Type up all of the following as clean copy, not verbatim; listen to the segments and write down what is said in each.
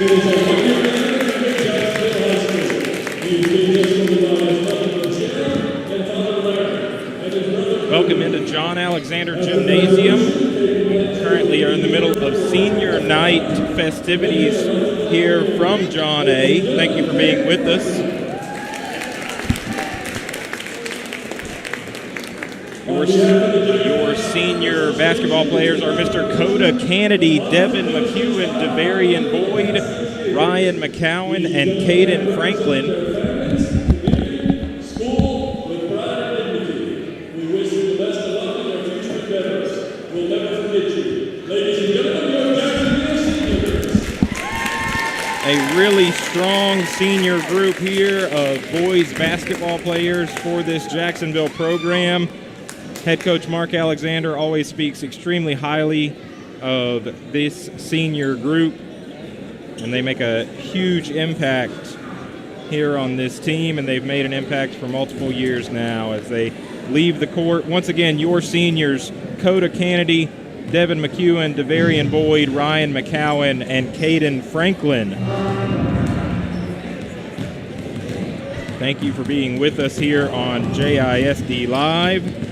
Welcome into John Alexander Gymnasium. Currently are in the middle of senior night festivities here from John A. Thank you for being with us. Your senior basketball players are Mr. Coda Kennedy, Devin McEwen, Devarian Boyd, Ryan McCowan, and Caden Franklin. A really strong senior group here of boys basketball players for this Jacksonville program. Head coach Mark Alexander always speaks extremely highly of this senior group, and they make a huge impact here on this team, and they've made an impact for multiple years now as they leave the court. Once again, your seniors, Coda Kennedy, Devin McEwen, Devarian Boyd, Ryan McCowan, and Caden Franklin. Thank you for being with us here on JISDlive.com.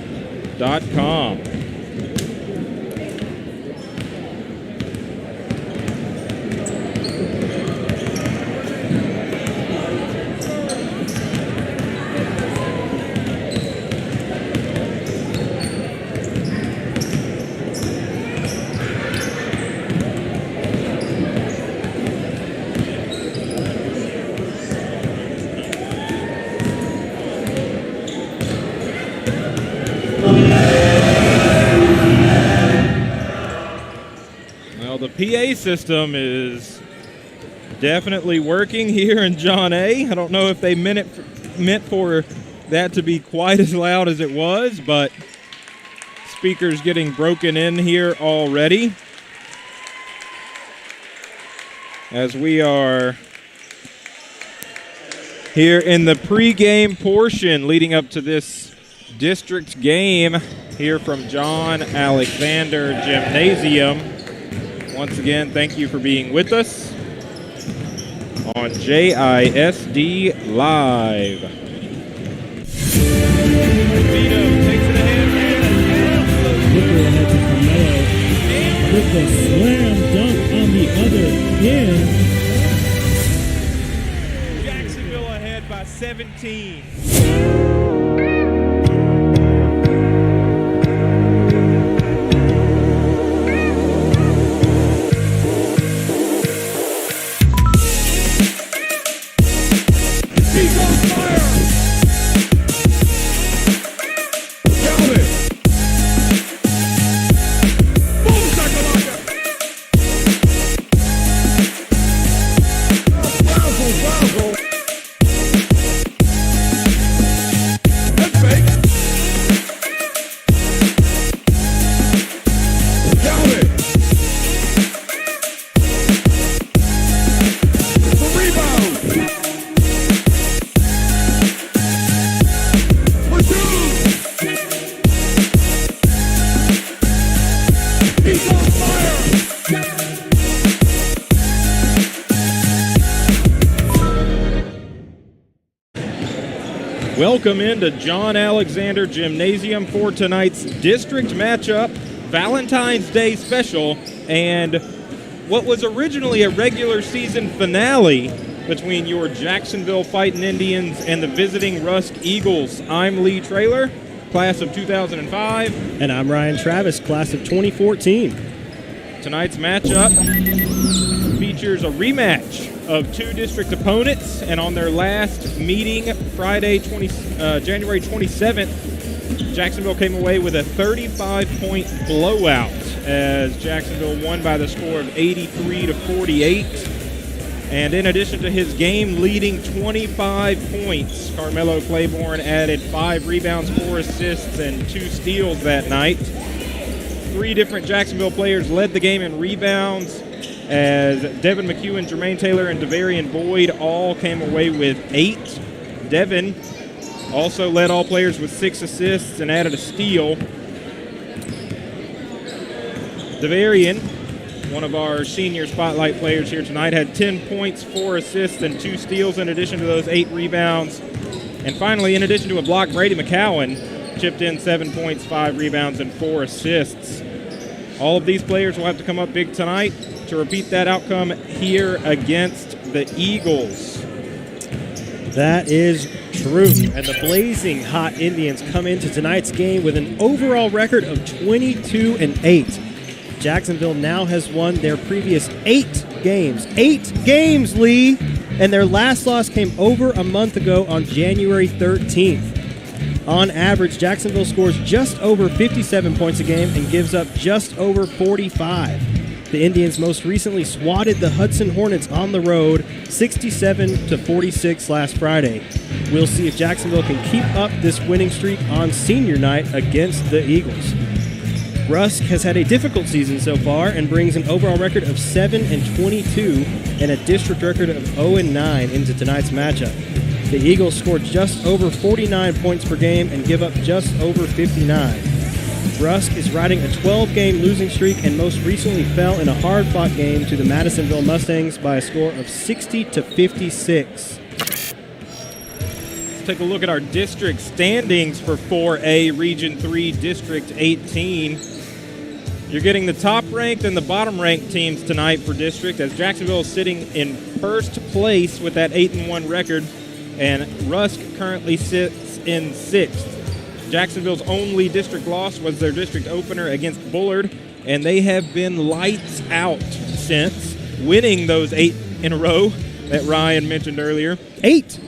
PA system is definitely working here in John A. I don't know if they meant for that to be quite as loud as it was, but speakers getting broken in here already as we are here in the pregame portion leading up to this district game here from John Alexander Gymnasium. Once again, thank you for being with us on JISD Live. Vito takes it ahead. With the slam dunk on the other end. Jacksonville ahead by 17. Welcome into John Alexander Gymnasium for tonight's district matchup, Valentine's Day special, and what was originally a regular season finale between your Jacksonville Fighting Indians and the visiting Rusk Eagles. I'm Lee Traylor, class of 2005. And I'm Ryan Travis, class of 2014. Tonight's matchup features a rematch of two district opponents, and on their last meeting Friday, January 27th, Jacksonville came away with a 35-point blowout as Jacksonville won by the score of 83-48. And in addition to his game-leading 25 points, Carmelo Claiborne added 5 rebounds, 4 assists, and 2 steals that night. 3 different Jacksonville players led the game in rebounds, as Devin McEwen, Jermaine Taylor, and Devarian Boyd all came away with 8. Devin also led all players with 6 assists and added a steal. Devarian one of our senior spotlight players here tonight, had 10 points, 4 assists, and 2 steals in addition to those 8 rebounds. And finally, in addition to a block, Brady McCowan chipped in 7 points, 5 rebounds, and 4 assists. All of these players will have to come up big tonight to repeat that outcome here against the Eagles. That is true. And the blazing hot Indians come into tonight's game with an overall record of 22-8. Jacksonville now has won their previous 8 games. 8 games, Lee! And their last loss came over a month ago on January 13th. On average, Jacksonville scores just over 57 points a game and gives up just over 45. The Indians most recently swatted the Hudson Hornets on the road 67-46 last Friday. We'll see if Jacksonville can keep up this winning streak on senior night against the Eagles. Rusk has had a difficult season so far and brings an overall record of 7-22 and a district record of 0-9 into tonight's matchup. The Eagles scored just over 49 points per game and give up just over 59. Rusk is riding a 12-game losing streak and most recently fell in a hard-fought game to the Madisonville Mustangs by a score of 60-56. Let's take a look at our district standings for 4A Region 3 District 18. You're getting the top-ranked and the bottom-ranked teams tonight for district, as Jacksonville is sitting in first place with that 8-1 record, and Rusk currently sits in 6th. Jacksonville's only district loss was their district opener against Bullard, and they have been lights out since, winning those 8 in a row that Ryan mentioned earlier. 8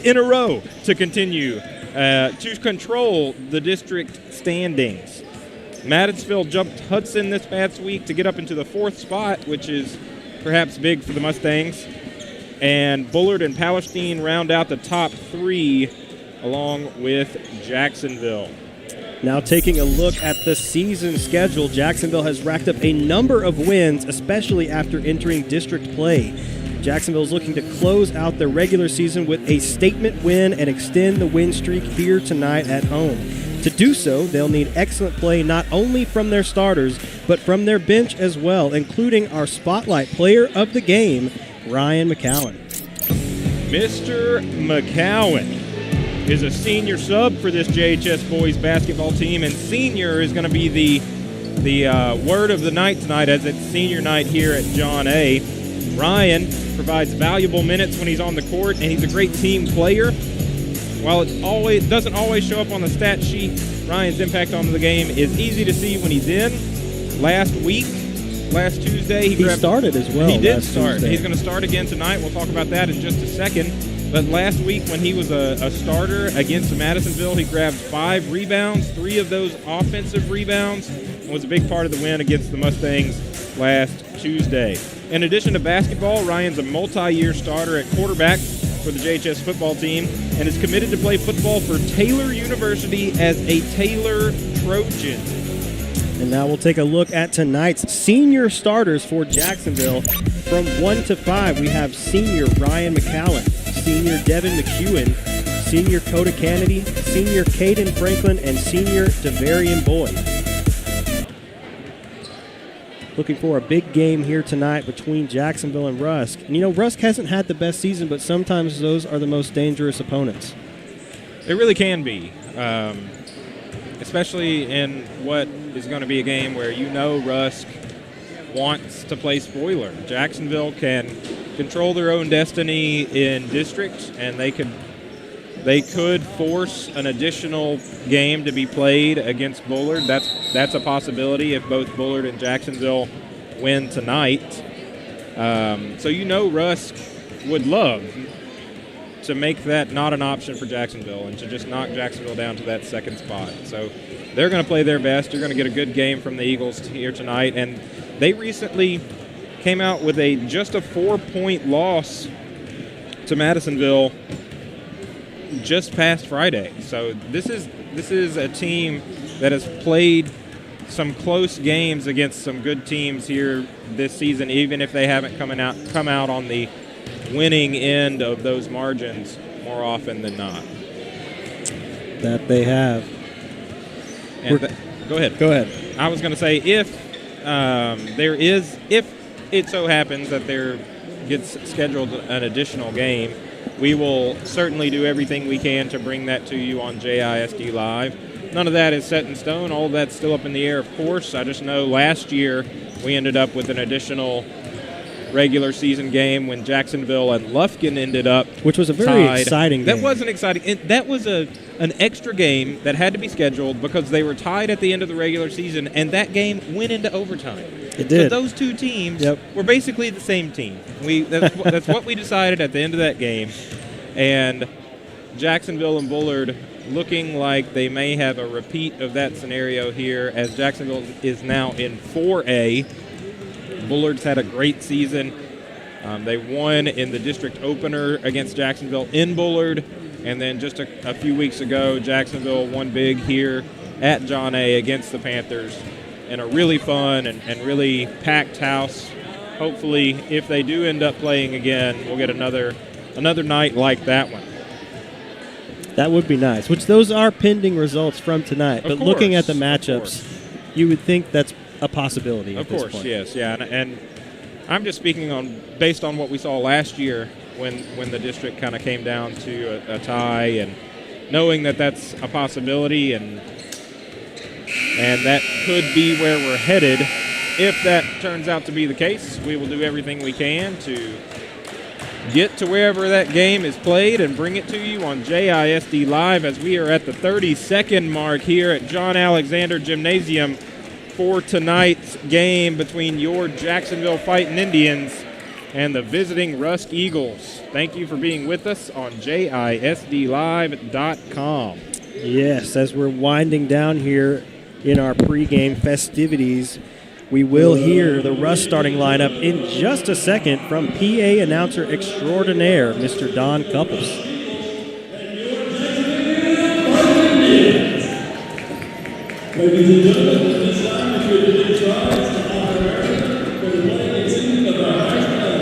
in a row to continue to control the district standings. Madisonville jumped Hudson this past week to get up into the 4th spot, which is perhaps big for the Mustangs. And Bullard and Palestine round out the top 3 along with Jacksonville. Now taking a look at the season schedule, Jacksonville has racked up a number of wins, especially after entering district play. Jacksonville is looking to close out their regular season with a statement win and extend the win streak here tonight at home. To do so, they'll need excellent play not only from their starters, but from their bench as well, including our spotlight player of the game, Ryan McCowan. Mr. McCowan is a senior sub for this JHS boys basketball team, and senior is going to be the word of the night tonight, as it's senior night here at John A. Ryan provides valuable minutes when he's on the court, and he's a great team player. While it doesn't always show up on the stat sheet, Ryan's impact on the game is easy to see when he's in. Last Tuesday, he started as well. He did start. Tuesday. He's going to start again tonight. We'll talk about that in just a second. But last week, when he was a starter against Madisonville, he grabbed 5 rebounds, 3 of those offensive rebounds, and was a big part of the win against the Mustangs last Tuesday. In addition to basketball, Ryan's a multi-year starter at quarterback for the JHS football team and is committed to play football for Taylor University as a Taylor Trojan. And now we'll take a look at tonight's senior starters for Jacksonville. From 1 to 5, we have senior Ryan McCowan, senior Devin McEwen, senior Coda Kennedy, senior Caden Franklin, and senior Devarian Boyd. Looking for a big game here tonight between Jacksonville and Rusk. And you know, Rusk hasn't had the best season, but sometimes those are the most dangerous opponents. They really can be, especially in what is going to be a game where you know Rusk wants to play spoiler. Jacksonville can control their own destiny in district, and they could force an additional game to be played against Bullard. That's a possibility if both Bullard and Jacksonville win tonight. So you know Rusk would love to make that not an option for Jacksonville and to just knock Jacksonville down to that 2nd spot. So they're going to play their best. You're going to get a good game from the Eagles here tonight. And they recently came out with just a 4-point loss to Madisonville just past Friday. So this is a team that has played some close games against some good teams here this season, even if they haven't come out on the winning end of those margins more often than not. That they have. And go ahead. Go ahead. I was going to say, if there is, if it so happens that there gets scheduled an additional game, we will certainly do everything we can to bring that to you on JISD Live. None of that is set in stone. All of that's still up in the air, of course. I just know last year we ended up with an additional regular season game when Jacksonville and Lufkin ended up which was a very tied. exciting game. That was an exciting. That was an extra game that had to be scheduled because they were tied at the end of the regular season, and that game went into overtime. It did. So those two teams Yep. were basically the same team. That's what we decided at the end of that game, and Jacksonville and Bullard looking like they may have a repeat of that scenario here, as Jacksonville is now in 4A. Bullard's had a great season. They won in the district opener against Jacksonville in Bullard, and then just a few weeks ago, Jacksonville won big here at John A. against the Panthers in a really fun and really packed house. Hopefully, if they do end up playing again, we'll get another night like that one. That would be nice, which those are pending results from tonight. But looking at the Of matchups, you would think that's a possibility at Of this course, point. yes, yeah, and I'm just speaking based on what we saw last year when the district kind of came down to a tie, and knowing that that's a possibility, and that could be where we're headed. If that turns out to be the case, we will do everything we can to get to wherever that game is played and bring it to you on JISD Live, as we are at the 30-second mark here at John Alexander Gymnasium for tonight's game between your Jacksonville Fighting Indians and the visiting Rusk Eagles. Thank you for being with us on JISDlive.com. Yes, as we're winding down here in our pregame festivities, we will hear the Rusk starting lineup in just a second from PA announcer extraordinaire, Mr. Don Couples. Ladies and gentlemen, this time if you're the tries to honor America for the playing and singing of our national anthem.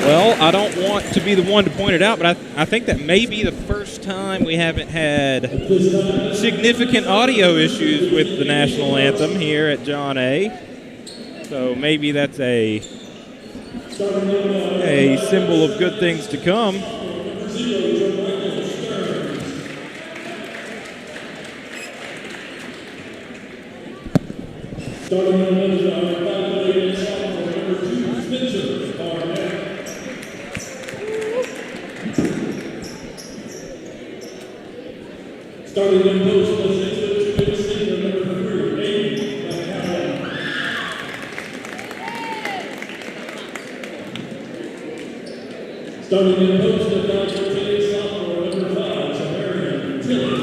Well, I don't want to be the one to point it out, but I think that may be the first time we haven't had significant audio issues with the national anthem here at John A. So maybe that's a symbol of good things to come. Starting in post position, number 3, starting in post of Dr. sophomore, number 5, Samarian Tilly.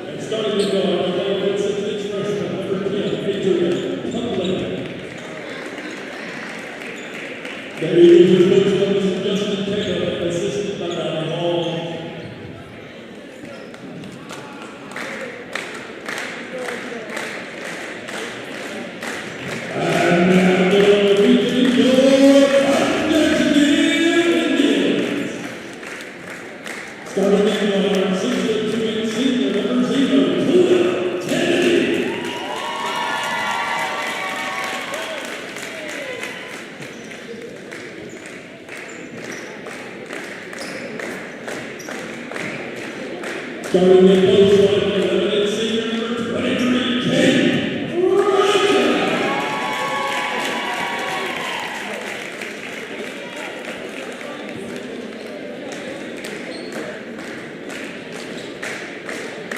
And starting in guard, number 6, freshman, number 10, Adrian Humphrey. The Eagles are assisted by Ron Hall. And now the region your Jacksonville Indians. Starting in post line for limited senior number 23, Kate Rusk.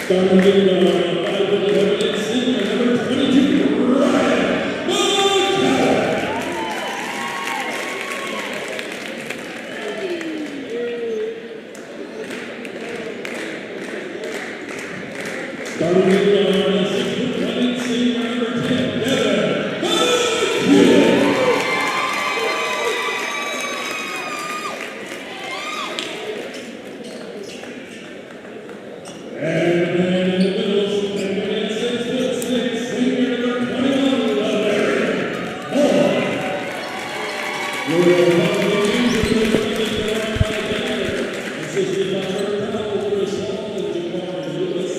Starting in limited senior number 22, Ryan McCallum. Starting in limited senior number 10, Devin McCallum. And then in the middle, standing at 6'6", senior number 21, Larry Moore. Your opponent assisted by her Powell, Chris Hall, and Jamar Lewis.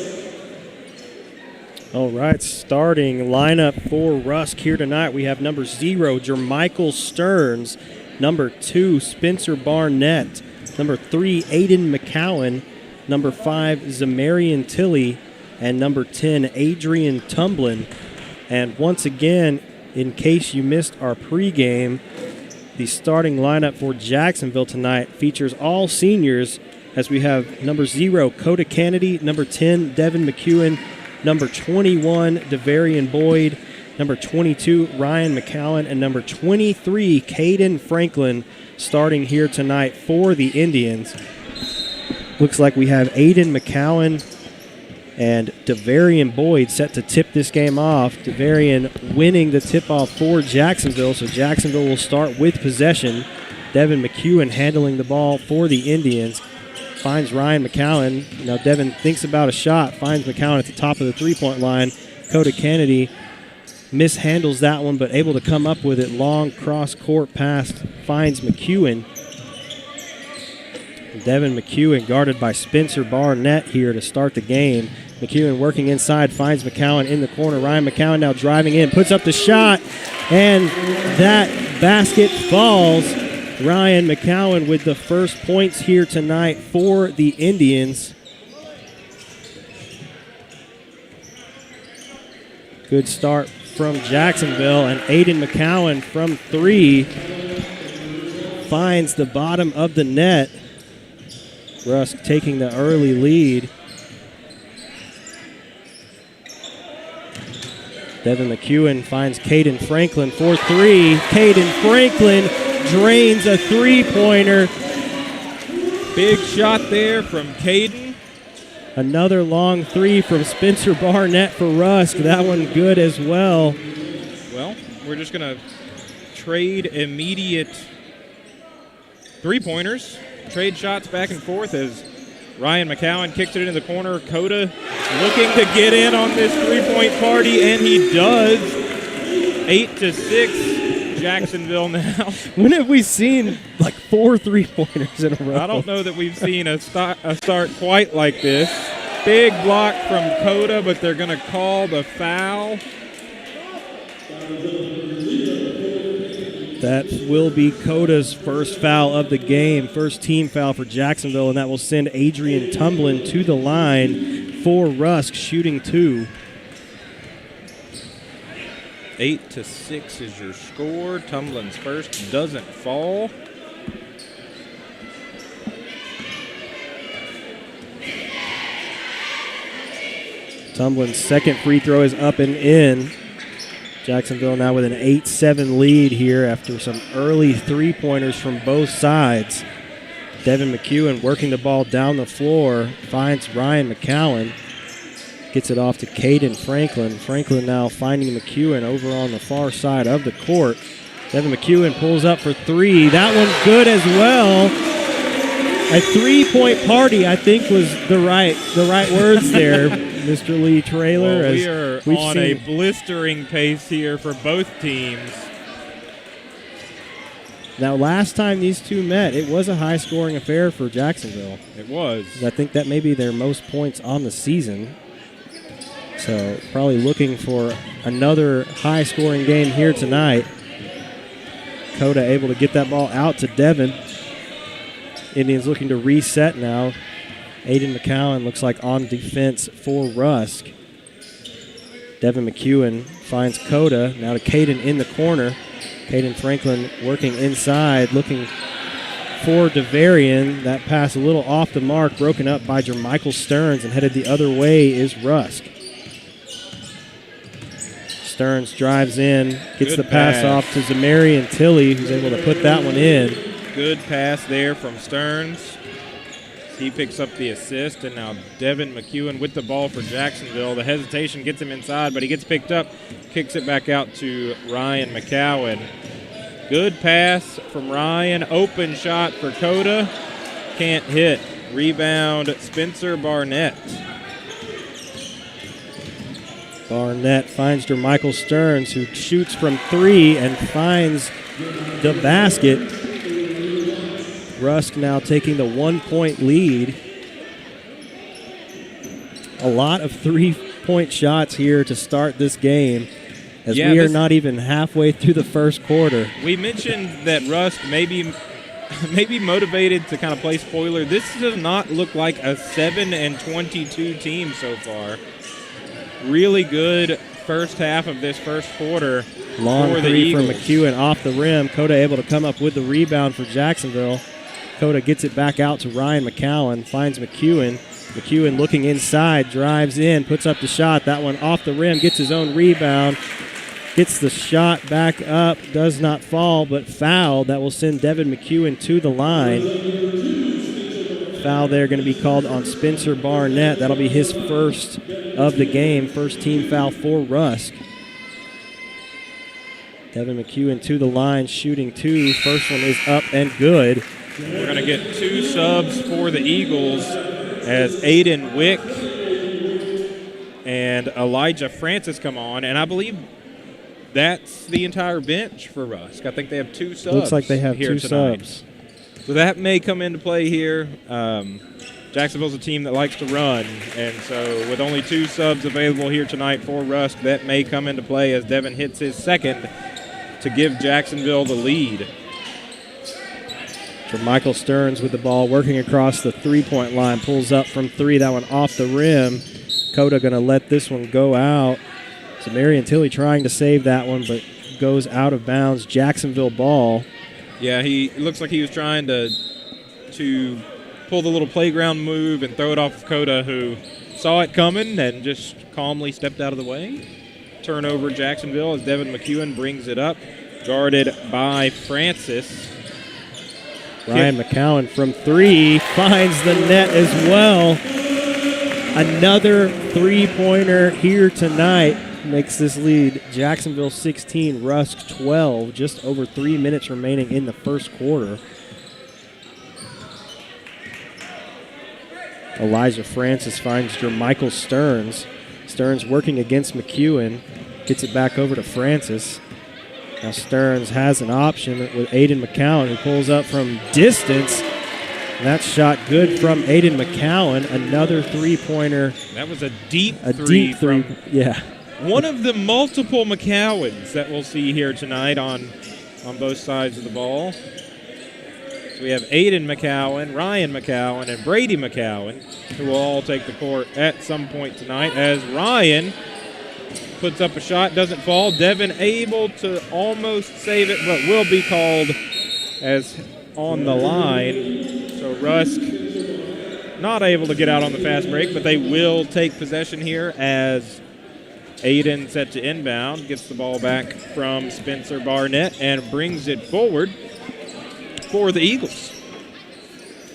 All right, starting lineup for Rusk here tonight. We have number 0, Jermichael Stearns. Number 2, Spencer Barnett. Number 3, Aiden McCowan. Number 5, Zamarian Tilley. And number 10, Adrian Tumblin. And once again, in case you missed our pregame, the starting lineup for Jacksonville tonight features all seniors, as we have number 0, Coda Kennedy, number 10, Devin McEwen, number 21, Devarian Boyd, number 22, Ryan McCowan, and number 23, Caden Franklin, starting here tonight for the Indians. Looks like we have Aiden McCowan and Devarian Boyd set to tip this game off. Devarian winning the tip-off for Jacksonville, so Jacksonville will start with possession. Devin McEwen handling the ball for the Indians. Finds Ryan McCowan. Now Devin thinks about a shot, finds McCowan at the top of the three-point line. Coda Kennedy mishandles that one, but able to come up with it. Long cross-court pass finds McEwen. Devin McEwen guarded by Spencer Barnett here to start the game. McEwen working inside, finds McCowan in the corner. Ryan McCowan now driving in, puts up the shot, and that basket falls. Ryan McCowan with the first points here tonight for the Indians. Good start from Jacksonville, and Aiden McCowan from 3 finds the bottom of the net. Rusk taking the early lead. Devin McEwen finds Caden Franklin for 3. Caden Franklin drains a three-pointer. Big shot there from Caden. Another long 3 from Spencer Barnett for Rusk. That one good as well. Well, we're just going to trade immediate three-pointers. Trade shots back and forth as Ryan McCowan kicks it into the corner. Coda looking to get in on this three-point party, and he does. 8-6, Jacksonville now. When have we seen like 4 three-pointers in a row? I don't know that we've seen a start quite like this. Big block from Coda, but they're going to call the foul. That will be Coda's first foul of the game, first team foul for Jacksonville, and that will send Adrian Tumblin to the line for Rusk, shooting 2. 8-6 is your score. Tumblin's first doesn't fall. Tumblin's second free throw is up and in. Jacksonville now with an 8-7 lead here after some early three-pointers from both sides. Devin McEwen working the ball down the floor, finds Ryan McCowan, gets it off to Caden Franklin. Franklin now finding McEwen over on the far side of the court. Devin McEwen pulls up for 3. That one's good as well. A three-point party, I think, was the right words there, Mr. Lee Traylor. Well, we are on a blistering pace here for both teams. Now, last time these two met, it was a high-scoring affair for Jacksonville. It was. I think that may be their most points on the season. So probably looking for another high-scoring game here tonight. Coda able to get that ball out to Devin. Indians looking to reset now. Aiden McCowan looks like on defense for Rusk. Devin McEwen finds Coda. Now to Caden in the corner. Caden Franklin working inside, looking for DeVarian. That pass a little off the mark, broken up by Jermichael Stearns, and headed the other way is Rusk. Stearns drives in, gets Good the pass off to Zamarian Tilley, who's able to put that one in. Good pass there from Stearns. He picks up the assist, and now Devin McEwen with the ball for Jacksonville. The hesitation gets him inside, but he gets picked up, kicks it back out to Ryan McCowan. Good pass from Ryan. Open shot for Coda. Can't hit. Rebound, Spencer Barnett. Barnett finds Jermichael Stearns, who shoots from 3 and finds the basket. Rusk now taking the 1-point lead. A lot of 3-point shots here to start this game, as we are not even halfway through the first quarter. We mentioned that Rusk may be motivated to kind of play spoiler. This does not look like a 7-22 team so far. Really good first half of this first quarter. Long for the three from Eagles. McEwen off the rim. Coda able to come up with the rebound for Jacksonville. Coda gets it back out to Ryan McCowan, finds McEwen. McEwen looking inside, drives in, puts up the shot. That one off the rim, gets his own rebound, gets the shot back up, does not fall, but fouled. That will send Devin McEwen to the line. Foul there going to be called on Spencer Barnett. That'll be his first of the game, first team foul for Rusk. Devin McEwen to the line, shooting 2. First one is up and good. We're going to get 2 subs for the Eagles as Aiden Wick and Elijah Francis come on, and I believe that's the entire bench for Rusk. I think they have 2 subs. Looks like they have here 2 tonight. subs. So that may come into play here. Jacksonville's a team that likes to run, and so with only 2 subs available here tonight for Rusk, that may come into play as Devin hits his second to give Jacksonville the lead. Michael Stearns with the ball, working across the 3-point line, pulls up from 3. That one off the rim. Coda going to let this one go out. So Marion Tilley trying to save that one, but goes out of bounds. Jacksonville ball. Yeah, it looks like he was trying to pull the little playground move and throw it off of Coda, who saw it coming and just calmly stepped out of the way. Turnover Jacksonville as Devin McEwen brings it up, guarded by Francis. Ryan McCowan from 3 finds the net as well. Another 3-pointer here tonight makes this lead Jacksonville 16, Rusk 12. Just over 3 minutes remaining in the first quarter. Elijah Francis finds Jermichael Stearns. Stearns working against McEwen. Gets it back over to Francis. Now Stearns has an option with Aiden McCowan, who pulls up from distance. And that shot good from Aiden McCowan. Another 3-pointer. That was a deep Deep three. from Yeah. one of the multiple McCowans that we'll see here tonight on both sides of the ball. So we have Aiden McCowan, Ryan McCowan, and Brady McCowan, who will all take the court at some point tonight as Ryan puts up a shot, doesn't fall. Devin able to almost save it, but will be called as on the line. So Rusk not able to get out on the fast break, but they will take possession here as Aiden set to inbound, gets the ball back from Spencer Barnett and brings it forward for the Eagles.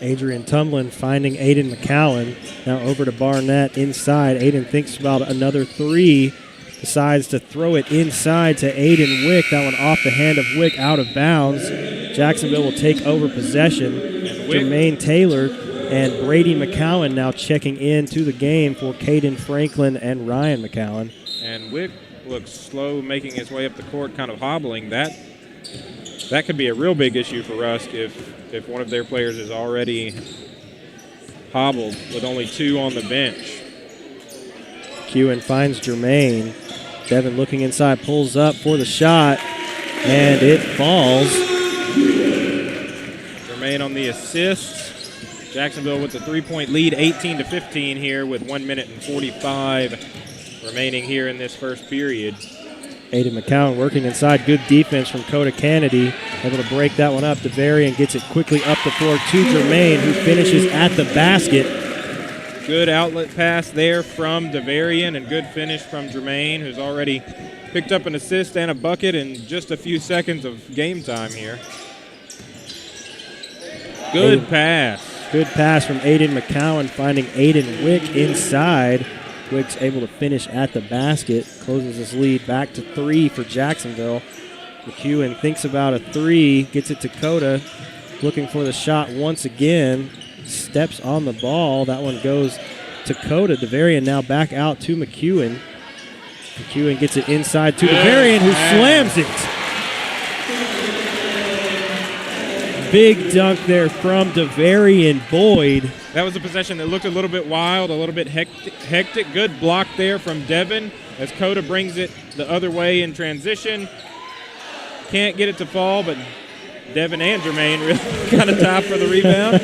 Adrian Tumlin finding Aiden McCowan. Now over to Barnett inside. Aiden thinks about another 3. Decides to throw it inside to Aiden Wick. That one off the hand of Wick, out of bounds. Jacksonville will take over possession. Jermaine Taylor and Brady McCowan now checking into the game for Caden Franklin and Ryan McCowan. And Wick looks slow, making his way up the court, kind of hobbling. That could be a real big issue for Rusk if one of their players is already hobbled with only 2 on the bench. McEwen finds Jermaine. Devin looking inside, pulls up for the shot, and it falls. Jermaine on the assist. Jacksonville with the 3-point lead, 18-15 here with 1 minute and 45 remaining here in this first period. Aiden McCowan working inside. Good defense from Coda Kennedy. Able to break that one up. DeVarian gets it quickly up the floor to Jermaine, who finishes at the basket. Good outlet pass there from DeVarian and good finish from Jermaine, who's already picked up an assist and a bucket in just a few seconds of game time here. Good pass. Good pass from Aiden McCowan, finding Aiden Wick inside. Wick's able to finish at the basket, closes his lead back to 3 for Jacksonville. McEwen thinks about a 3, gets it to Coda, looking for the shot once again, steps on the ball. That one goes to Coda. DeVarian now back out to McEwen. McEwen gets it inside to DeVarian, who slams it. Big dunk there from DeVarian Boyd. That was a possession that looked a little bit wild, a little bit hectic. Good block there from Devin as Coda brings it the other way in transition. Can't get it to fall, but Devin and Jermaine really kind of tie for the rebound.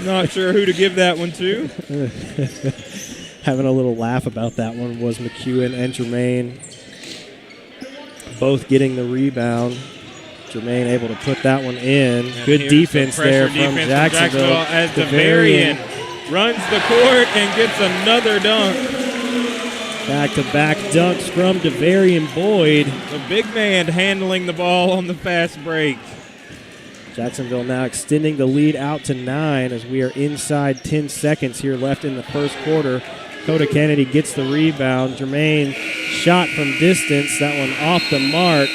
Not sure who to give that one to. Having a little laugh about that one was McEwen and Jermaine both getting the rebound. Jermaine able to put that one in. And good defense there from Jacksonville. As DeVarian runs the court and gets another dunk. Back-to-back dunks from DeVarian Boyd. The big man handling the ball on the fast break. Jacksonville now extending the lead out to 9 as we are inside 10 seconds here left in the first quarter. Coda Kennedy gets the rebound. Jermaine shot from distance. That one off the mark.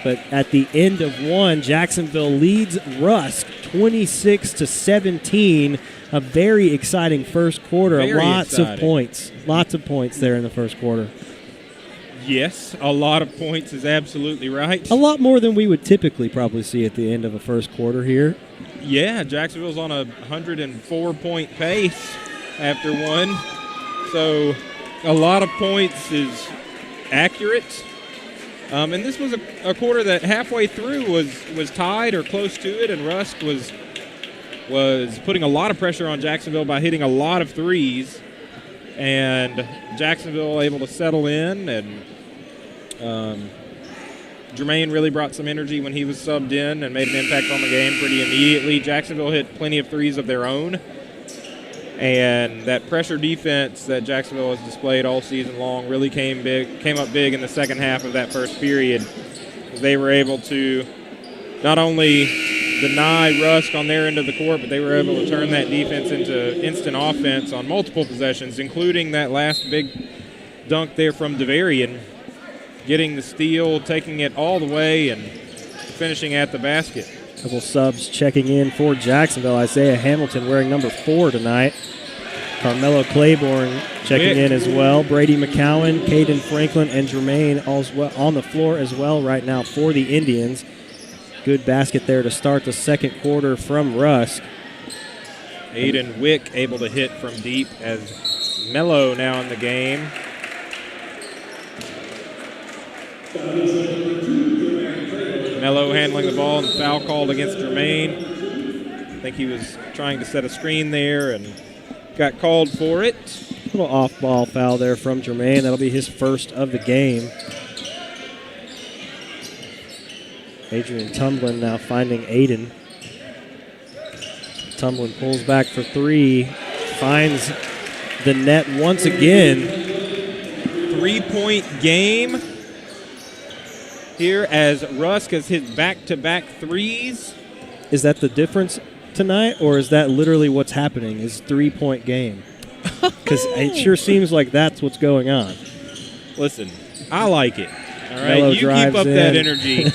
But at the end of one, Jacksonville leads Rusk 26-17. A very exciting first quarter. Very Lots exciting. of points. Lots of points there in the first quarter. Yes, a lot of points is absolutely right. A lot more than we would typically probably see at the end of a first quarter here. Yeah, Jacksonville's on a 104-point pace after one. So a lot of points is accurate. And this was a quarter that halfway through was tied or close to it, and Rusk was putting a lot of pressure on Jacksonville by hitting a lot of threes. And Jacksonville able to settle in, and Jermaine really brought some energy when he was subbed in and made an impact on the game pretty immediately. Jacksonville hit plenty of threes of their own. And that pressure defense that Jacksonville has displayed all season long really came up big in the second half of that first period. They were able to not only deny Rusk on their end of the court, but they were able to turn that defense into instant offense on multiple possessions, including that last big dunk there from DeVarian, getting the steal, taking it all the way, and finishing at the basket. Couple subs checking in for Jacksonville. Isaiah Hamilton wearing number 4 tonight. Carmelo Claiborne checking in as well. Brady McCowan, Caden Franklin, and Jermaine all on the floor as well right now for the Indians. Good basket there to start the second quarter from Rusk. Aiden Wick able to hit from deep as Mello now in the game. Mello handling the ball and foul called against Jermaine. I think he was trying to set a screen there and got called for it. Little off-ball foul there from Jermaine. That'll be his first of the game. Adrian Tumblin now finding Aiden. Tumblin pulls back for 3. Finds the net once again. 3-point game here as Rusk has hit back-to-back threes. Is that the difference tonight, or is that literally what's happening? Is 3-point game? Because it sure seems like that's what's going on. Listen, I like it. All right, Mello you keep up that energy.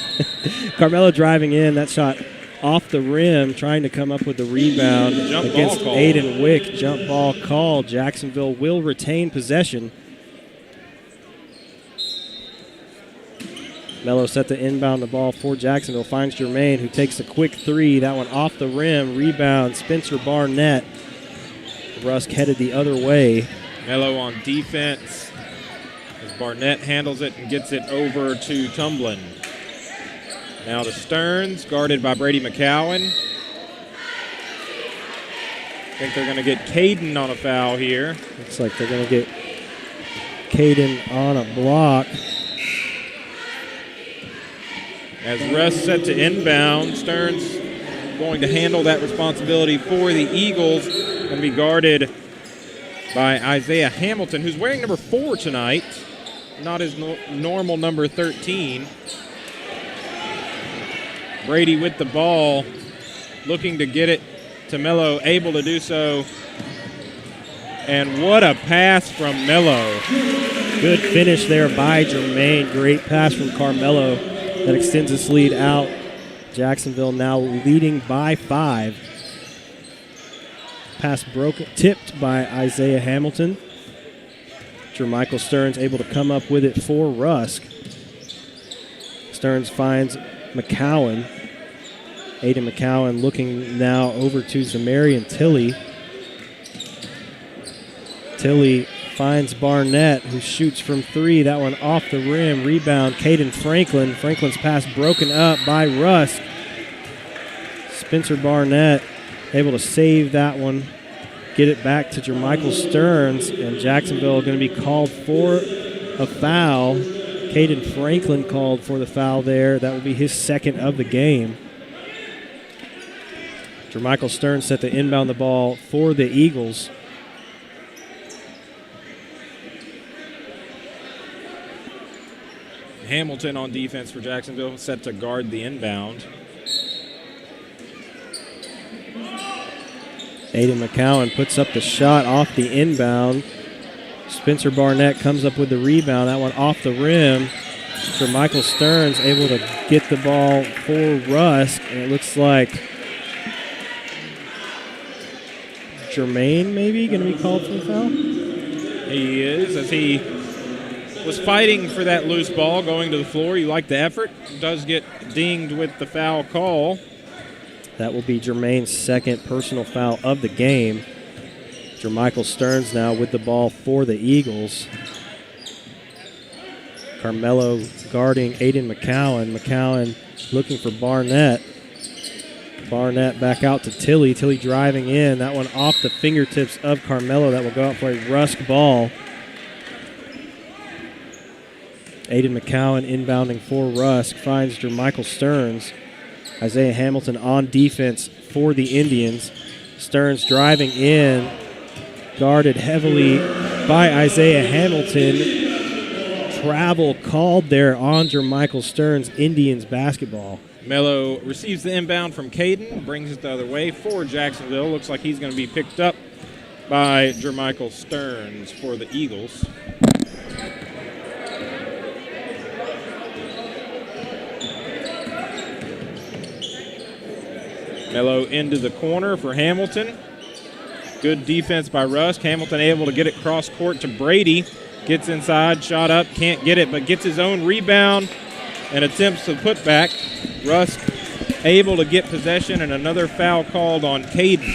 Carmelo driving in, that shot off the rim, trying to come up with the rebound against Aiden Wick. Jump ball call. Jacksonville will retain possession. Mello set to inbound the ball for Jacksonville. Finds Jermaine, who takes a quick 3. That one off the rim. Rebound, Spencer Barnett. Rusk headed the other way. Mello on defense as Barnett handles it and gets it over to Tumblin. Now to Stearns, guarded by Brady McCowan. I think they're going to get Caden on a foul here. Looks like they're going to get Caden on a block. As Rusk set to inbound, Stearns going to handle that responsibility for the Eagles. Going to be guarded by Isaiah Hamilton, who's wearing number 4 tonight, not his normal number 13. Brady with the ball, looking to get it to Mello, able to do so. And what a pass from Mello. Good finish there by Jermaine. Great pass from Carmelo that extends this lead out. Jacksonville now leading by 5. Pass broken, tipped by Isaiah Hamilton. Jermichael Stearns able to come up with it for Rusk. Stearns finds McCowan. Aiden McCowan looking now over to Zamarian Tilley. Tilley finds Barnett, who shoots from 3. That one off the rim. Rebound, Caden Franklin. Franklin's pass broken up by Rusk. Spencer Barnett able to save that one. Get it back to Jermichael Stearns. And Jacksonville going to be called for a foul. Caden Franklin called for the foul there. That will be his second of the game. Jermichael Stearns set to inbound the ball for the Eagles. Hamilton on defense for Jacksonville, set to guard the inbound. Aiden McCowan puts up the shot off the inbound. Spencer Barnett comes up with the rebound. That one off the rim. Jermichael Stearns able to get the ball for Rusk. And it looks like Jermaine maybe going to be called for the foul. He is, as he was fighting for that loose ball going to the floor. You like the effort. Does get dinged with the foul call. That will be Jermaine's second personal foul of the game. Jermichael Stearns now with the ball for the Eagles. Carmelo guarding Aiden McCowan. McCowan looking for Barnett. Barnett back out to Tilley. Tilley driving in. That one off the fingertips of Carmelo. That will go out for a Rusk ball. Aiden McCowan inbounding for Rusk. Finds Jermichael Stearns. Isaiah Hamilton on defense for the Indians. Stearns driving in. Guarded heavily by Isaiah Hamilton. Travel called there on Jermichael Stearns. Indians basketball. Mello receives the inbound from Caden, brings it the other way for Jacksonville. Looks like he's going to be picked up by Jermichael Stearns for the Eagles. Mello into the corner for Hamilton. Good defense by Rusk. Hamilton able to get it cross court to Brady. Gets inside, shot up, can't get it, but gets his own rebound and attempts to put back. Rusk able to get possession, and another foul called on Caden.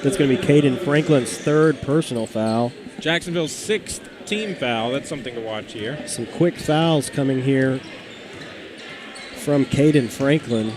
That's going to be Caden Franklin's third personal foul. Jacksonville's 6th team foul. That's something to watch here. Some quick fouls coming here from Caden Franklin.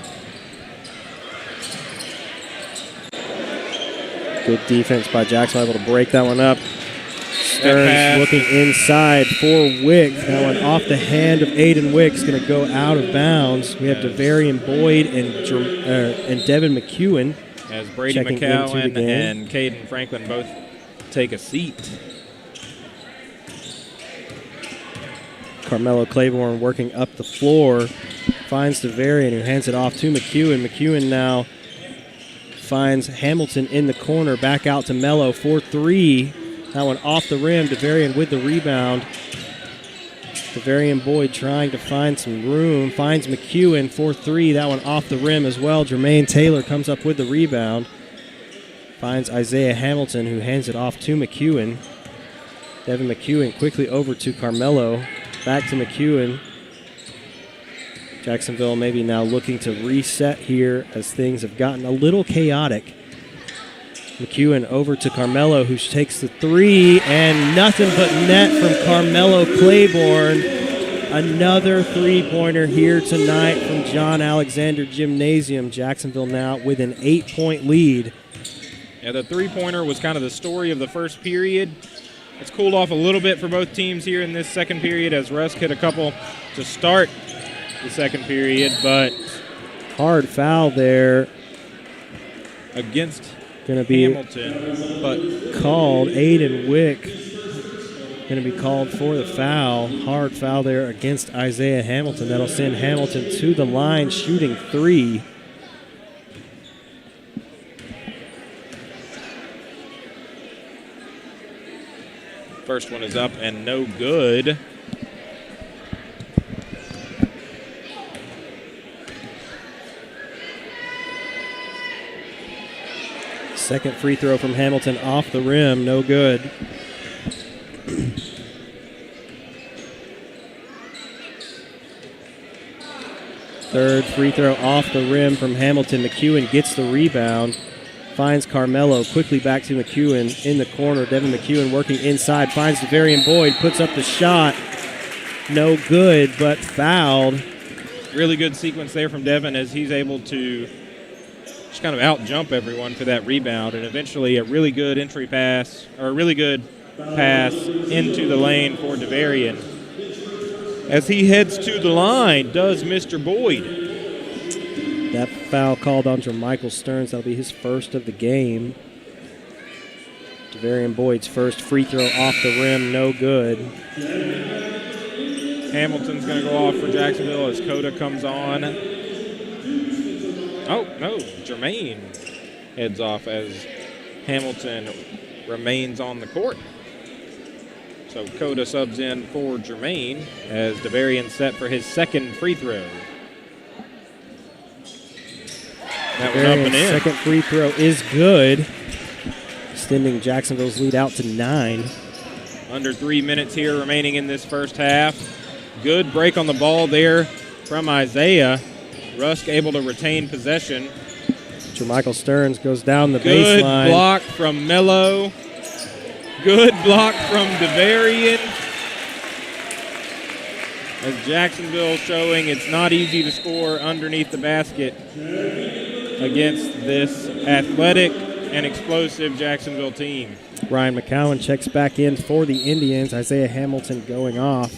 Good defense by Jacksonville, able to break that one up. Stearns looking inside for Wick. That one off the hand of Aiden Wick's going to go out of bounds. We have Devarian Boyd and Devin McEwen. As Brady McCowan and Caden Franklin both take a seat. Carmelo Claiborne working up the floor. Finds Devarian, who hands it off to McEwen. McEwen now finds Hamilton in the corner. Back out to Mello for 3. That one off the rim. Devarian with the rebound. Devarian Boyd trying to find some room. Finds McEwen for 3. That one off the rim as well. Jermaine Taylor comes up with the rebound. Finds Isaiah Hamilton, who hands it off to McEwen. Devin McEwen quickly over to Carmelo. Back to McEwen. Jacksonville maybe now looking to reset here as things have gotten a little chaotic. McEwen over to Carmelo, who takes the 3, and nothing but net from Carmelo Claiborne. Another three-pointer here tonight from John Alexander Gymnasium. Jacksonville now with an 8-point lead. Yeah, the three-pointer was kind of the story of the first period. It's cooled off a little bit for both teams here in this second period as Rusk hit a couple to start the second period, but hard foul there against going to be Hamilton, but called. Aiden Wick going to be called for the foul. Hard foul there against Isaiah Hamilton. That'll send Hamilton to the line shooting three. First one is up and no good. Second free throw from Hamilton off the rim, no good. Third free throw off the rim from Hamilton. McEwen gets the rebound. Finds Carmelo, quickly back to McEwen in the corner. Devin McEwen working inside, finds Devarian Boyd, puts up the shot. No good, but fouled. Really good sequence there from Devin as he's able to just kind of out-jump everyone for that rebound, and eventually a really good entry pass, or a really good pass into the lane for Devarian. As he heads to the line, does Mr. Boyd. That foul called on Jermichael Stearns. That'll be his first of the game. Devarian Boyd's first free throw off the rim, no good. Hamilton's going to go off for Jacksonville as Coda comes on. Oh, no, Jermaine heads off as Hamilton remains on the court. So Coda subs in for Jermaine as Devarian set for his second free throw. That was up and in. Second free throw is good, extending Jacksonville's lead out to 9. Under 3 minutes here remaining in this first half. Good break on the ball there from Isaiah. Rusk able to retain possession. Jermichael Stearns goes down the Good baseline. Good block from Mello. Good block from Devarian. As Jacksonville showing it's not easy to score underneath the basket against this athletic and explosive Jacksonville team. Ryan McCowan checks back in for the Indians. Isaiah Hamilton going off.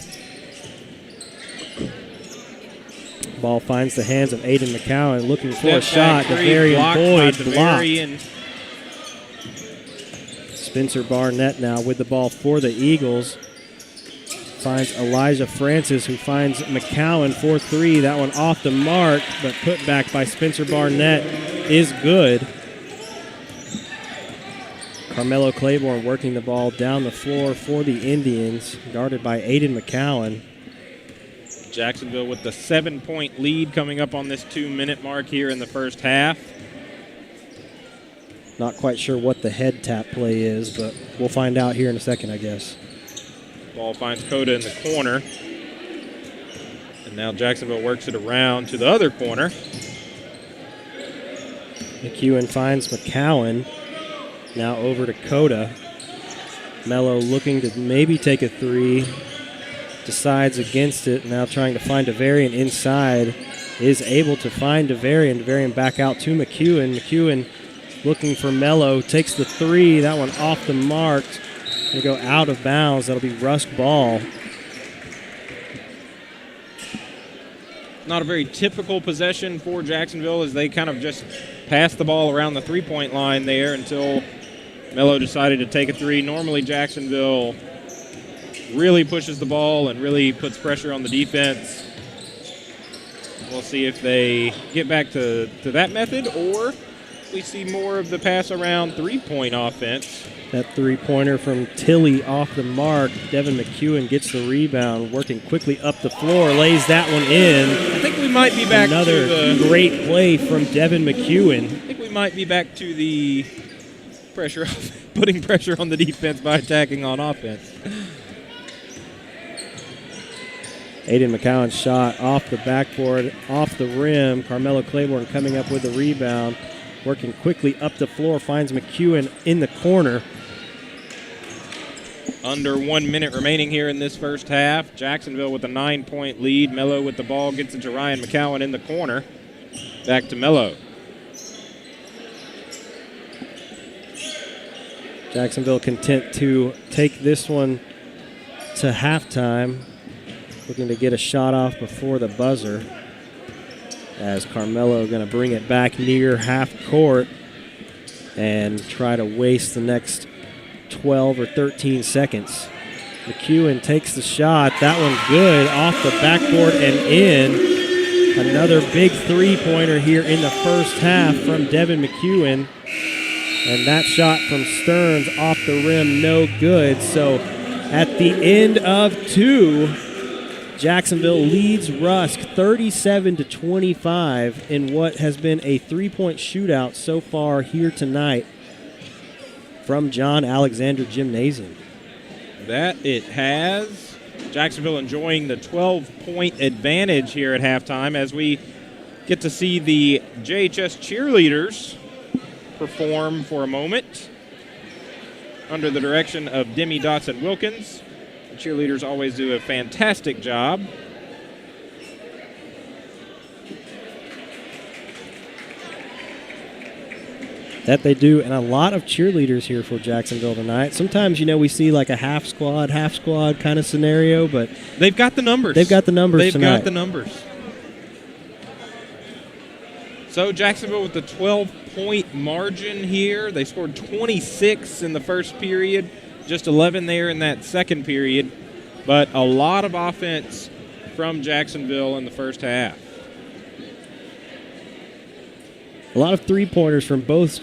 Ball finds the hands of Aiden McCowan looking for a shot. Devarian Boyd blocked. Spencer Barnett now with the ball for the Eagles. Finds Elijah Francis, who finds McCowan for three. That one off the mark, but put back by Spencer Barnett is good. Carmelo Claiborne working the ball down the floor for the Indians, guarded by Aiden McCowan. Jacksonville with the 7-point lead coming up on this 2-minute mark here in the first half. Not quite sure what the head tap play is, but we'll find out here in a second, I guess. Ball finds Coda in the corner. And now Jacksonville works it around to the other corner. McEwen finds McCowan. Now over to Coda. Mello looking to maybe take a three. Decides against it. Now trying to find Devarian inside. Is able to find Devarian. Devarian back out to McEwen. McEwen looking for Mello. Takes the three. That one off the mark. Going to go out of bounds. That'll be Rusk ball. Not a very typical possession for Jacksonville as they kind of just passed the ball around the three-point line there until Mello decided to take a three. Normally Jacksonville really pushes the ball and really puts pressure on the defense. We'll see if they get back to that method or we see more of the pass around three-point offense. That three-pointer from Tilly off the mark. Devin McEwen gets the rebound, working quickly up the floor, lays that one in. I think we might be back Another to the great play from Devin McEwen. I think we might be back to the pressure, putting pressure on the defense by attacking on offense. Aiden McCowan's shot off the backboard, off the rim. Carmelo Claiborne coming up with the rebound, working quickly up the floor, finds McEwen in the corner. Under 1 minute remaining here in this first half. Jacksonville with a 9-point lead. Mello with the ball gets it to Ryan McCowan in the corner. Back to Mello. Jacksonville content to take this one to halftime. Looking to get a shot off before the buzzer. As Carmelo going to bring it back near half court and try to waste the next 12 or 13 seconds. McEwen takes the shot. That one good off the backboard and in. Another big three-pointer here in the first half from Devin McEwen. And that shot from Stearns off the rim, no good. So at the end of 2, Jacksonville leads Rusk 37-25 in what has been a three-point shootout so far here tonight from John Alexander Gymnasium. That it has. Jacksonville enjoying the 12-point advantage here at halftime as we get to see the JHS cheerleaders perform for a moment under the direction of Demi Dotson-Wilkins. The cheerleaders always do a fantastic job. That they do, and a lot of cheerleaders here for Jacksonville tonight. Sometimes, we see like a half squad kind of scenario, but they've got the numbers. They've got the numbers They've tonight. got the numbers. So Jacksonville with the 12-point margin here. They scored 26 in the first period, just 11 there in that second period, but a lot of offense from Jacksonville in the first half. A lot of three-pointers from both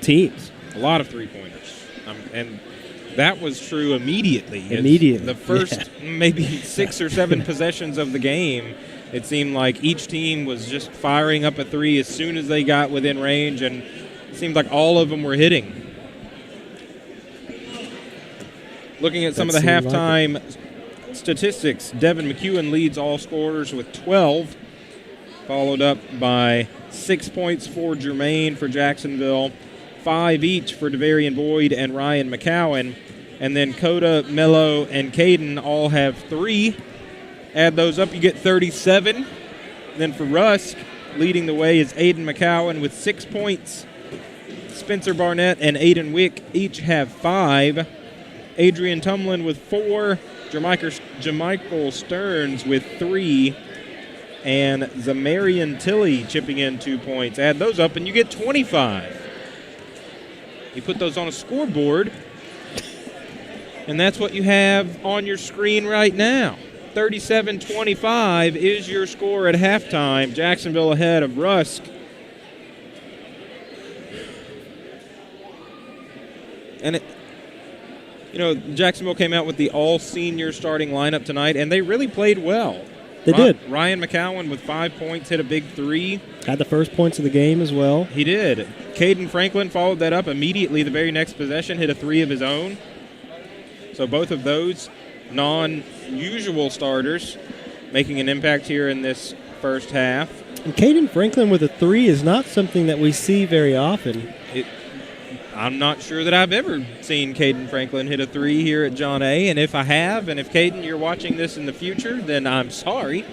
teams. A lot of three-pointers. And that was true immediately. Immediately. The first maybe 6 or 7 possessions of the game, it seemed like each team was just firing up a three as soon as they got within range, and it seemed like all of them were hitting. Looking at some of the halftime statistics, Devin McEwen leads all scorers with 12, followed up by 6 points for Jermaine for Jacksonville, 5 each for DeVarian Boyd and Ryan McCowan, and then Coda, Mello, and Caden all have 3. Add those up, you get 37. Then for Rusk, leading the way is Aiden McCowan with 6 points. Spencer Barnett and Aiden Wick each have 5. Adrian Tumlin with 4. Jermichael Stearns with 3. And Zamarian Tilley chipping in 2 points. Add those up and you get 25. You put those on a scoreboard, and that's what you have on your screen right now. 37-25 is your score at halftime. Jacksonville ahead of Rusk. And Jacksonville came out with the all-senior starting lineup tonight, and they really played well. They did. Ryan McCowan with 5 points, hit a big 3. Had the first points of the game as well. He did. Caden Franklin followed that up immediately the very next possession, hit a 3 of his own. So both of those non-usual starters making an impact here in this first half. And Caden Franklin with a 3 is not something that we see very often. I'm not sure that I've ever seen Caden Franklin hit a 3 here at John A. And if I have, and if Caden, you're watching this in the future, then I'm sorry.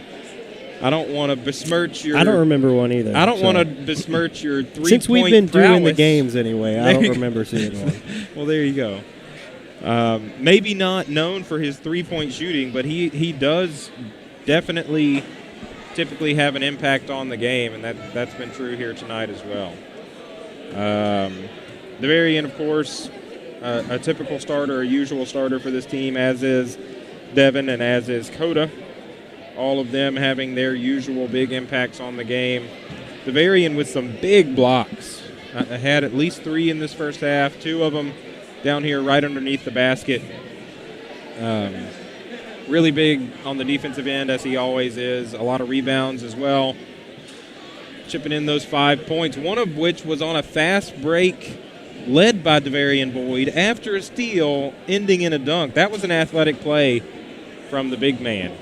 I don't want to besmirch your... I don't remember one either. I don't want to besmirch your three-point Since we've been doing the prowess. Games anyway, I don't remember seeing one. Well, there you go. Maybe not known for his three-point shooting, but he does definitely typically have an impact on the game, and that's been true here tonight as well. DeVarian, of course, a typical starter, a usual starter for this team, as is Devin and as is Coda. All of them having their usual big impacts on the game. DeVarian with some big blocks. Had at least 3 in this first half, 2 of them down here right underneath the basket. Really big on the defensive end, as he always is. A lot of rebounds as well. Chipping in those 5 points, one of which was on a fast break led by DeVarian Boyd after a steal, ending in a dunk. That was an athletic play from the big man.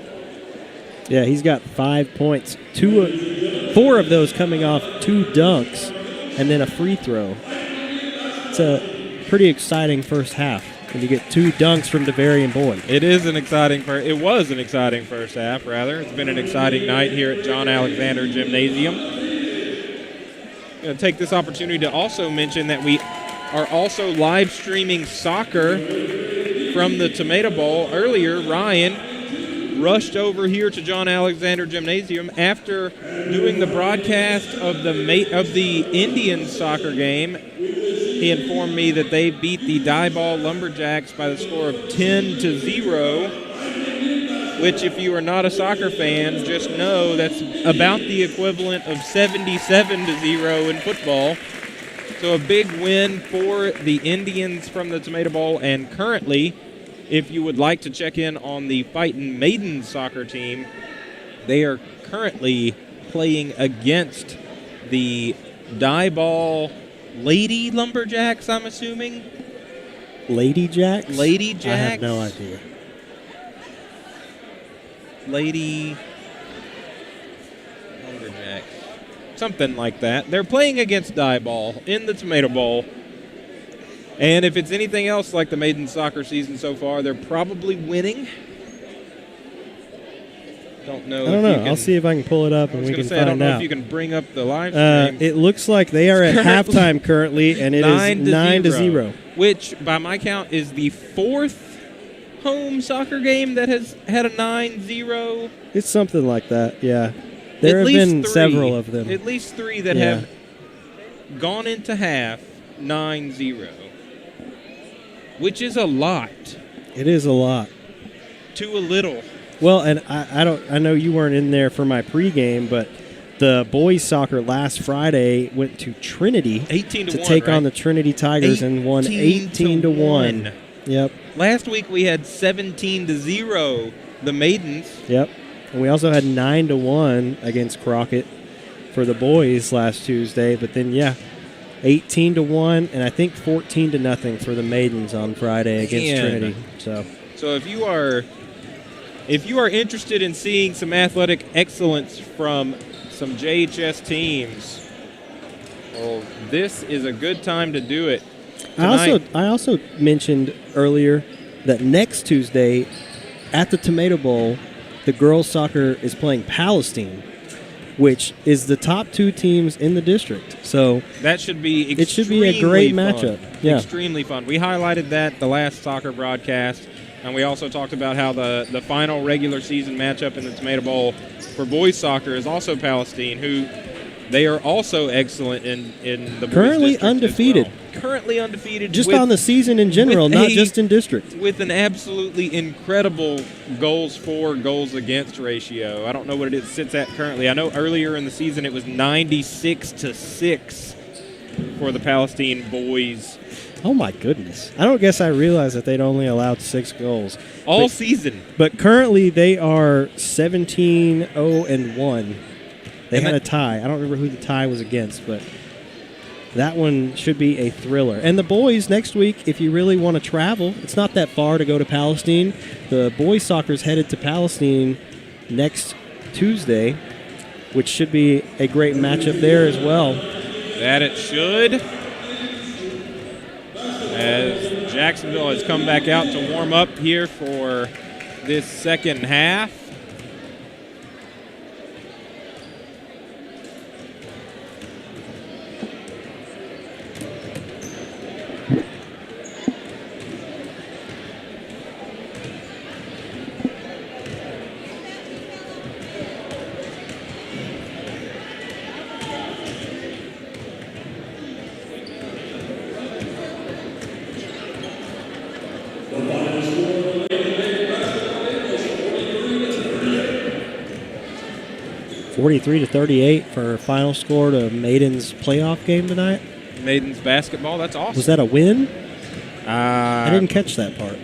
Yeah, he's got 5 points. 4 of those coming off 2 dunks and then a free throw. It's a pretty exciting first half And you get 2 dunks from DeVarian Boyd. It was an exciting first half, rather. It's been an exciting night here at John Alexander Gymnasium. I'm going to take this opportunity to also mention that we are also live streaming soccer from the Tomato Bowl. Earlier, Ryan rushed over here to John Alexander Gymnasium after doing the broadcast of the Indians soccer game. He informed me that they beat the Diboll Lumberjacks by the score of 10-0, which, if you are not a soccer fan, just know that's about the equivalent of 77-0 in football. So a big win for the Indians from the Tomato Bowl. And currently, if you would like to check in on the Fightin' Maidens soccer team, they are currently playing against the Diboll Lady Lumberjacks, I'm assuming. Lady Jacks? Lady Jacks? I have no idea. Lady Lumberjacks. Something like that. They're playing against Diboll in the Tomato Bowl. And if it's anything else like the maiden soccer season so far, they're probably winning. Don't know. I don't know. I'll see if I can pull it up and we can find out. I don't know if you can bring up the live stream. It looks like they are at halftime currently, and it is 9-0. Which, by my count, is the 4th home soccer game that has had a 9-0. It's something like that, yeah. There have been several of them. At least 3 that have gone into half 9-0, which is a lot. It is a lot. To a little. Well, and I know you weren't in there for my pregame, but the boys soccer last Friday went to Trinity 18-1, to take on the Trinity Tigers and won 18-1. Yep. Last week we had 17-0 the maidens. Yep. And we also had 9-1 against Crockett for the boys last Tuesday, but then 18-1 and I think 14-0 for the maidens on Friday against Trinity. So if you are interested in seeing some athletic excellence from some JHS teams, well, this is a good time to do it. I also mentioned earlier that next Tuesday at the Tomato Bowl, the girls soccer is playing Palestine, which is the top 2 teams in the district. So that should be it should be a great matchup. Yeah. Extremely fun. We highlighted that the last soccer broadcast. And we also talked about how the final regular season matchup in the Tomato Bowl for boys soccer is also Palestine, who they are also excellent in the currently boys undefeated. As well. Currently undefeated. Just on the season in general, not just in district. With an absolutely incredible goals for, goals against ratio. I don't know what it sits at currently. I know earlier in the season it was 96-6 for the Palestine boys. Oh, my goodness. I don't guess I realized that they'd only allowed 6 goals. All season. But currently they are 17-0-1. They had a tie. I don't remember who the tie was against, but that one should be a thriller. And the boys next week, if you really want to travel, it's not that far to go to Palestine. The boys soccer's headed to Palestine next Tuesday, which should be a great matchup there as well. That it should. As Jacksonville has come back out to warm up here for this second half. The final score 43-38 for final score to Maiden's playoff game tonight. Maiden's basketball, that's awesome. Was that a win? I didn't catch that part.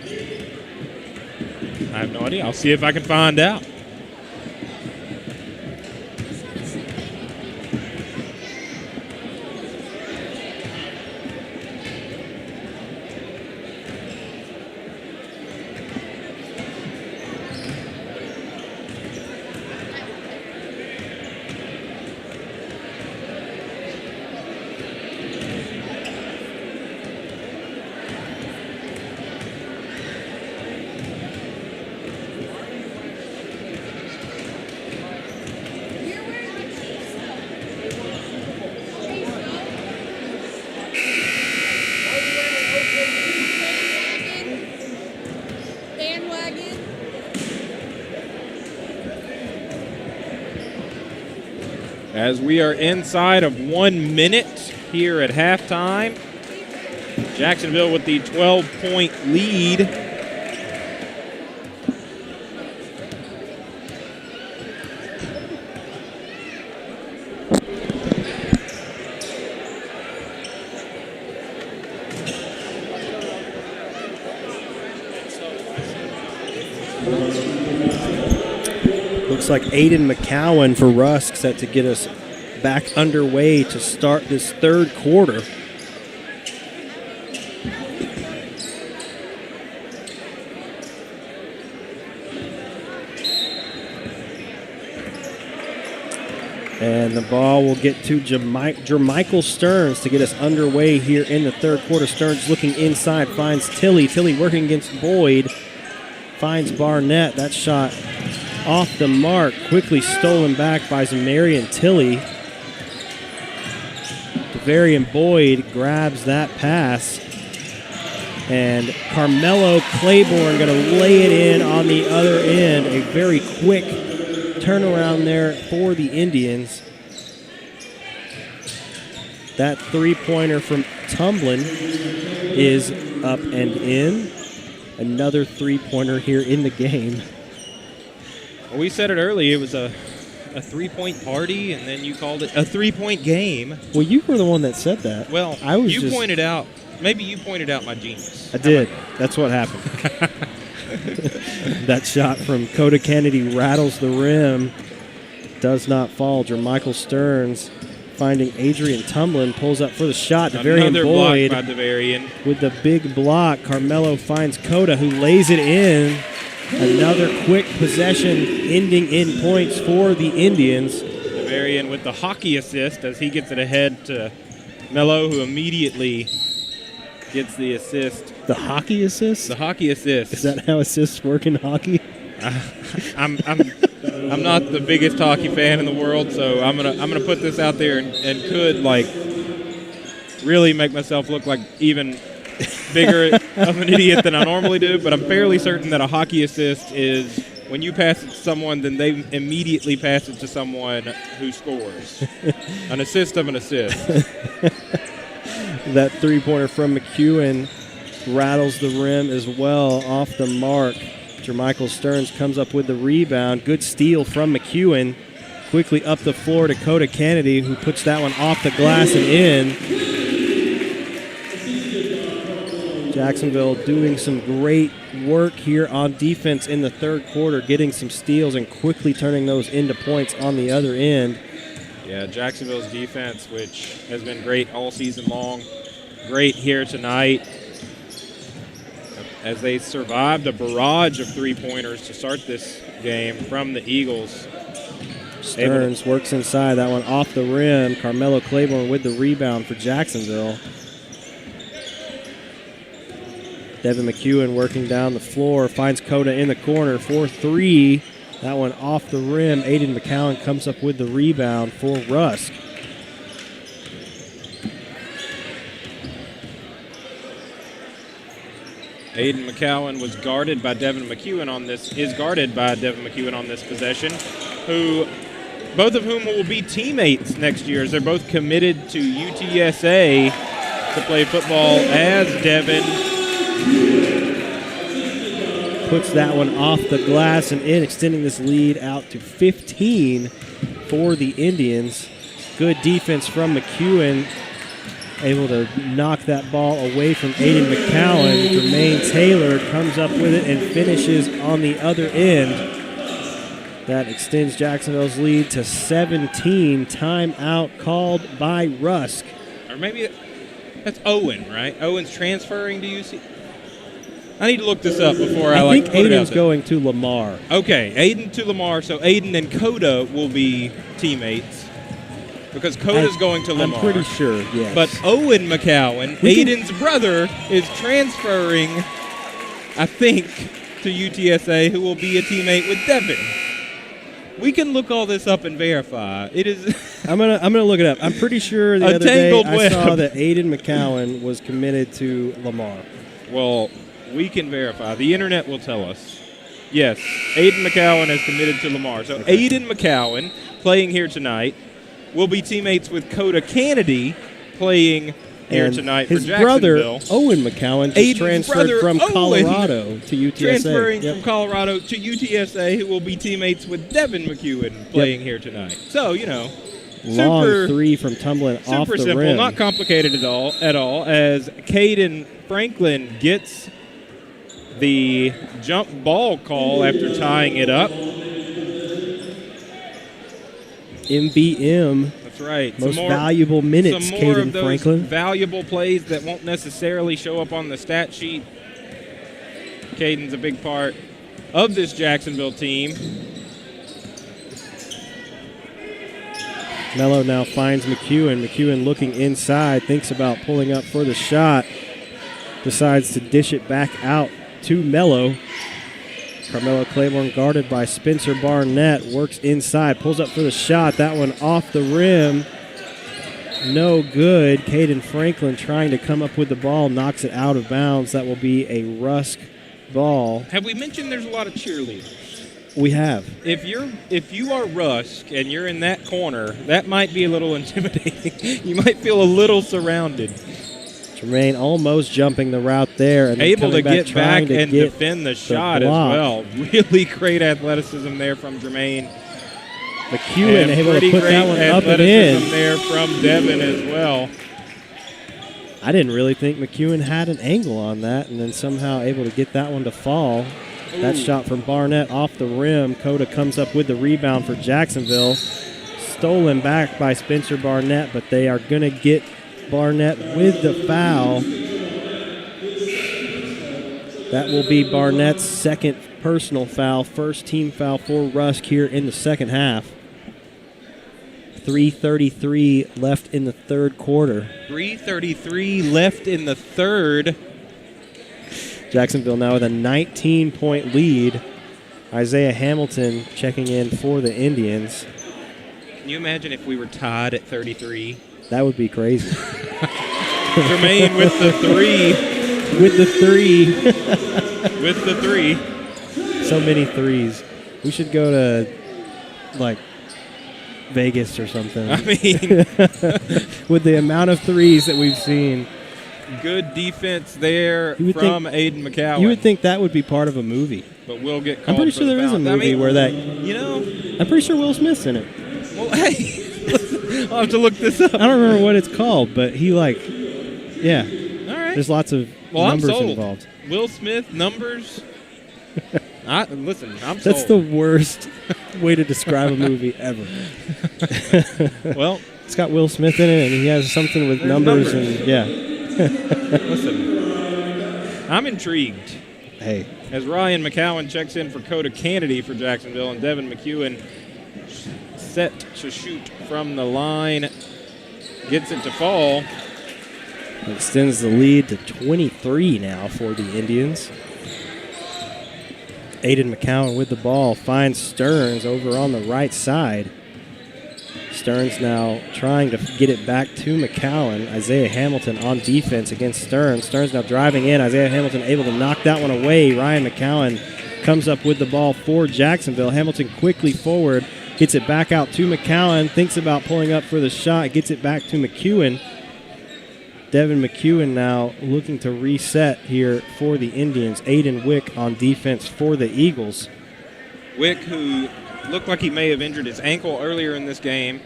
I have no idea. I'll see if I can find out. as we are inside of 1 minute here at halftime. Jacksonville with the 12-point lead. Looks like Aiden McCowan for Rusk set to get us back underway to start this third quarter. And the ball will get to Jermichael Stearns to get us underway here in the third quarter. Stearns looking inside, finds Tilly. Tilly working against Boyd, finds Barnett. That shot off the mark, quickly stolen back by Zamarian Tilly. Devarian Boyd grabs that pass. And Carmelo Claiborne going to lay it in on the other end. A very quick turnaround there for the Indians. That three-pointer from Tumblin is up and in. Another three-pointer here in the game. Well, we said it early. It was a three-point party, and then you called it a three-point game. Well, you were the one that said that. Well, pointed out. Maybe you pointed out my genius. I did. That's what happened. That shot from Coda Kennedy rattles the rim. Does not fall. Jermichael Stearns finding Adrian Tumblin, pulls up for the shot. Devarian Boyd block by Devarian. With the big block. Carmelo finds Coda, who lays it in. Another quick possession ending in points for the Indians. Devarian with the hockey assist as he gets it ahead to Mello, who immediately gets the assist. The hockey assist? The hockey assist. Is that how assists work in hockey? I'm not the biggest hockey fan in the world, so I'm gonna put this out there and could like really make myself look like even bigger of an idiot than I normally do. But I'm fairly certain that a hockey assist is when you pass it to someone, then they immediately pass it to someone who scores. An assist of an assist. That three-pointer from McEwen rattles the rim as well, off the mark. Jermichael Stearns comes up with the rebound. Good steal from McEwen. Quickly up the floor to Coda Kennedy, who puts that one off the glass and in. Jacksonville doing some great work here on defense in the third quarter, getting some steals and quickly turning those into points on the other end. Yeah, Jacksonville's defense, which has been great all season long, great here tonight as they survived a barrage of three-pointers to start this game from the Eagles. Stearns works inside, that one off the rim. Carmelo Claiborne with the rebound for Jacksonville. Devin McEwen working down the floor, finds Coda in the corner for three. That one off the rim. Aiden McCowan comes up with the rebound for Rusk. Aiden McCowan was guarded by Devin McEwen on this, is guarded by Devin McEwen on this possession, who, both of whom will be teammates next year as they're both committed to UTSA to play football as Devin. Puts that one off the glass and in, extending this lead out to 15 for the Indians. Good defense from McEwen, able to knock that ball away from Aiden McCowan. Jermaine Taylor comes up with it and finishes on the other end. That extends Jacksonville's lead to 17. Timeout called by Rusk. Or maybe that's Owen, right? Owen's transferring to UC. I need to look this up before I think Aiden's going to Lamar. Okay, Aiden to Lamar. So Aiden and Coda will be teammates because Coda's going to Lamar. I'm pretty sure, yes. But Owen McCowan, Aiden's brother, is transferring, I think, to UTSA, who will be a teammate with Devin. We can look all this up and verify. It is. I'm gonna look it up. I'm pretty sure the other day I saw that Aiden McCowan was committed to Lamar. Well, we can verify. The internet will tell us. Yes, Aiden McCowan has committed to Lamar. So okay. Aiden McCowan playing here tonight. will be teammates with Coda Kennedy playing here And tonight his for Jacksonville. brother, Owen McCowan, just Aiden's transferred brother, from Owen, Colorado to UTSA. Transferring Yep. from Colorado to UTSA, who will be teammates with Devin McEwen playing here tonight. So, Long super, three from tumbling off super the simple, rim. not complicated at all, as Caden Franklin gets the jump ball call after tying it up. MVM. That's right. Most valuable minutes, some more Caden of those Franklin. valuable plays that won't necessarily show up on the stat sheet. Caden's a big part of this Jacksonville team. Mello now finds McEwen. McEwen looking inside, thinks about pulling up for the shot. Decides to dish it back out to Mello. Carmelo Claiborne guarded by Spencer Barnett. Works inside, pulls up for the shot. That one off the rim. No good. Caden Franklin trying to come up with the ball, knocks it out of bounds. That will be a Rusk ball. Have we mentioned there's a lot of cheerleaders? We have. If you are Rusk and you're in that corner, that might be a little intimidating. You might feel a little surrounded. Jermaine almost jumping the route there. And then able to coming get back to and get defend the shot block. as well. Really great athleticism there from Jermaine. McEwen And able to pretty put great that one up and athleticism in. there from Devin as well. I didn't really think McEwen had an angle on that, and then somehow able to get that one to fall. That shot from Barnett off the rim. Coda comes up with the rebound for Jacksonville. Stolen back by Spencer Barnett, but they are going to get Barnett with the foul. That will be Barnett's second personal foul, first team foul for Rusk here in the second half. 3:33 left in the third quarter. 3:33 left in the third. Jacksonville now with a 19-point lead. Isaiah Hamilton checking in for the Indians. Can you imagine if we were tied at 33? That would be crazy. Jermaine with the three. With the three. With the three. So many threes. We should go to, Vegas or something. I mean, with the amount of threes that we've seen. good defense there You would from Aiden McCowan. You would think that would be part of a movie. But we'll get called I'm pretty for sure the there is a foul. movie where that. I'm pretty sure Will Smith's in it. Well, hey, I'll have to look this up. I don't remember what it's called, but he yeah. All right. There's lots of I'm numbers sold. involved. Will Smith, numbers. Listen, I'm That's sold. the worst way to describe a movie ever. Well, it's got Will Smith in it, and he has something with numbers, and yeah. listen, I'm intrigued. Hey, As Ryan McCowan checks in for Coda Kennedy for Jacksonville, and Devin McEwen set to shoot from the line, gets it to fall. extends the lead to 23 now for the Indians. Aiden McCowan with the ball finds Stearns over on the right side. Stearns now trying to get it back to McCowan. Isaiah Hamilton on defense against Stearns. Stearns now driving in. Isaiah Hamilton able to knock that one away. Ryan McCowan comes up with the ball for Jacksonville. Hamilton quickly forward, gets it back out to McCowan, thinks about pulling up for the shot, gets it back to McEwen. Devin McEwen now looking to reset here for the Indians. Aiden Wick on defense for the Eagles. Wick, who looked like he may have injured his ankle earlier in this game,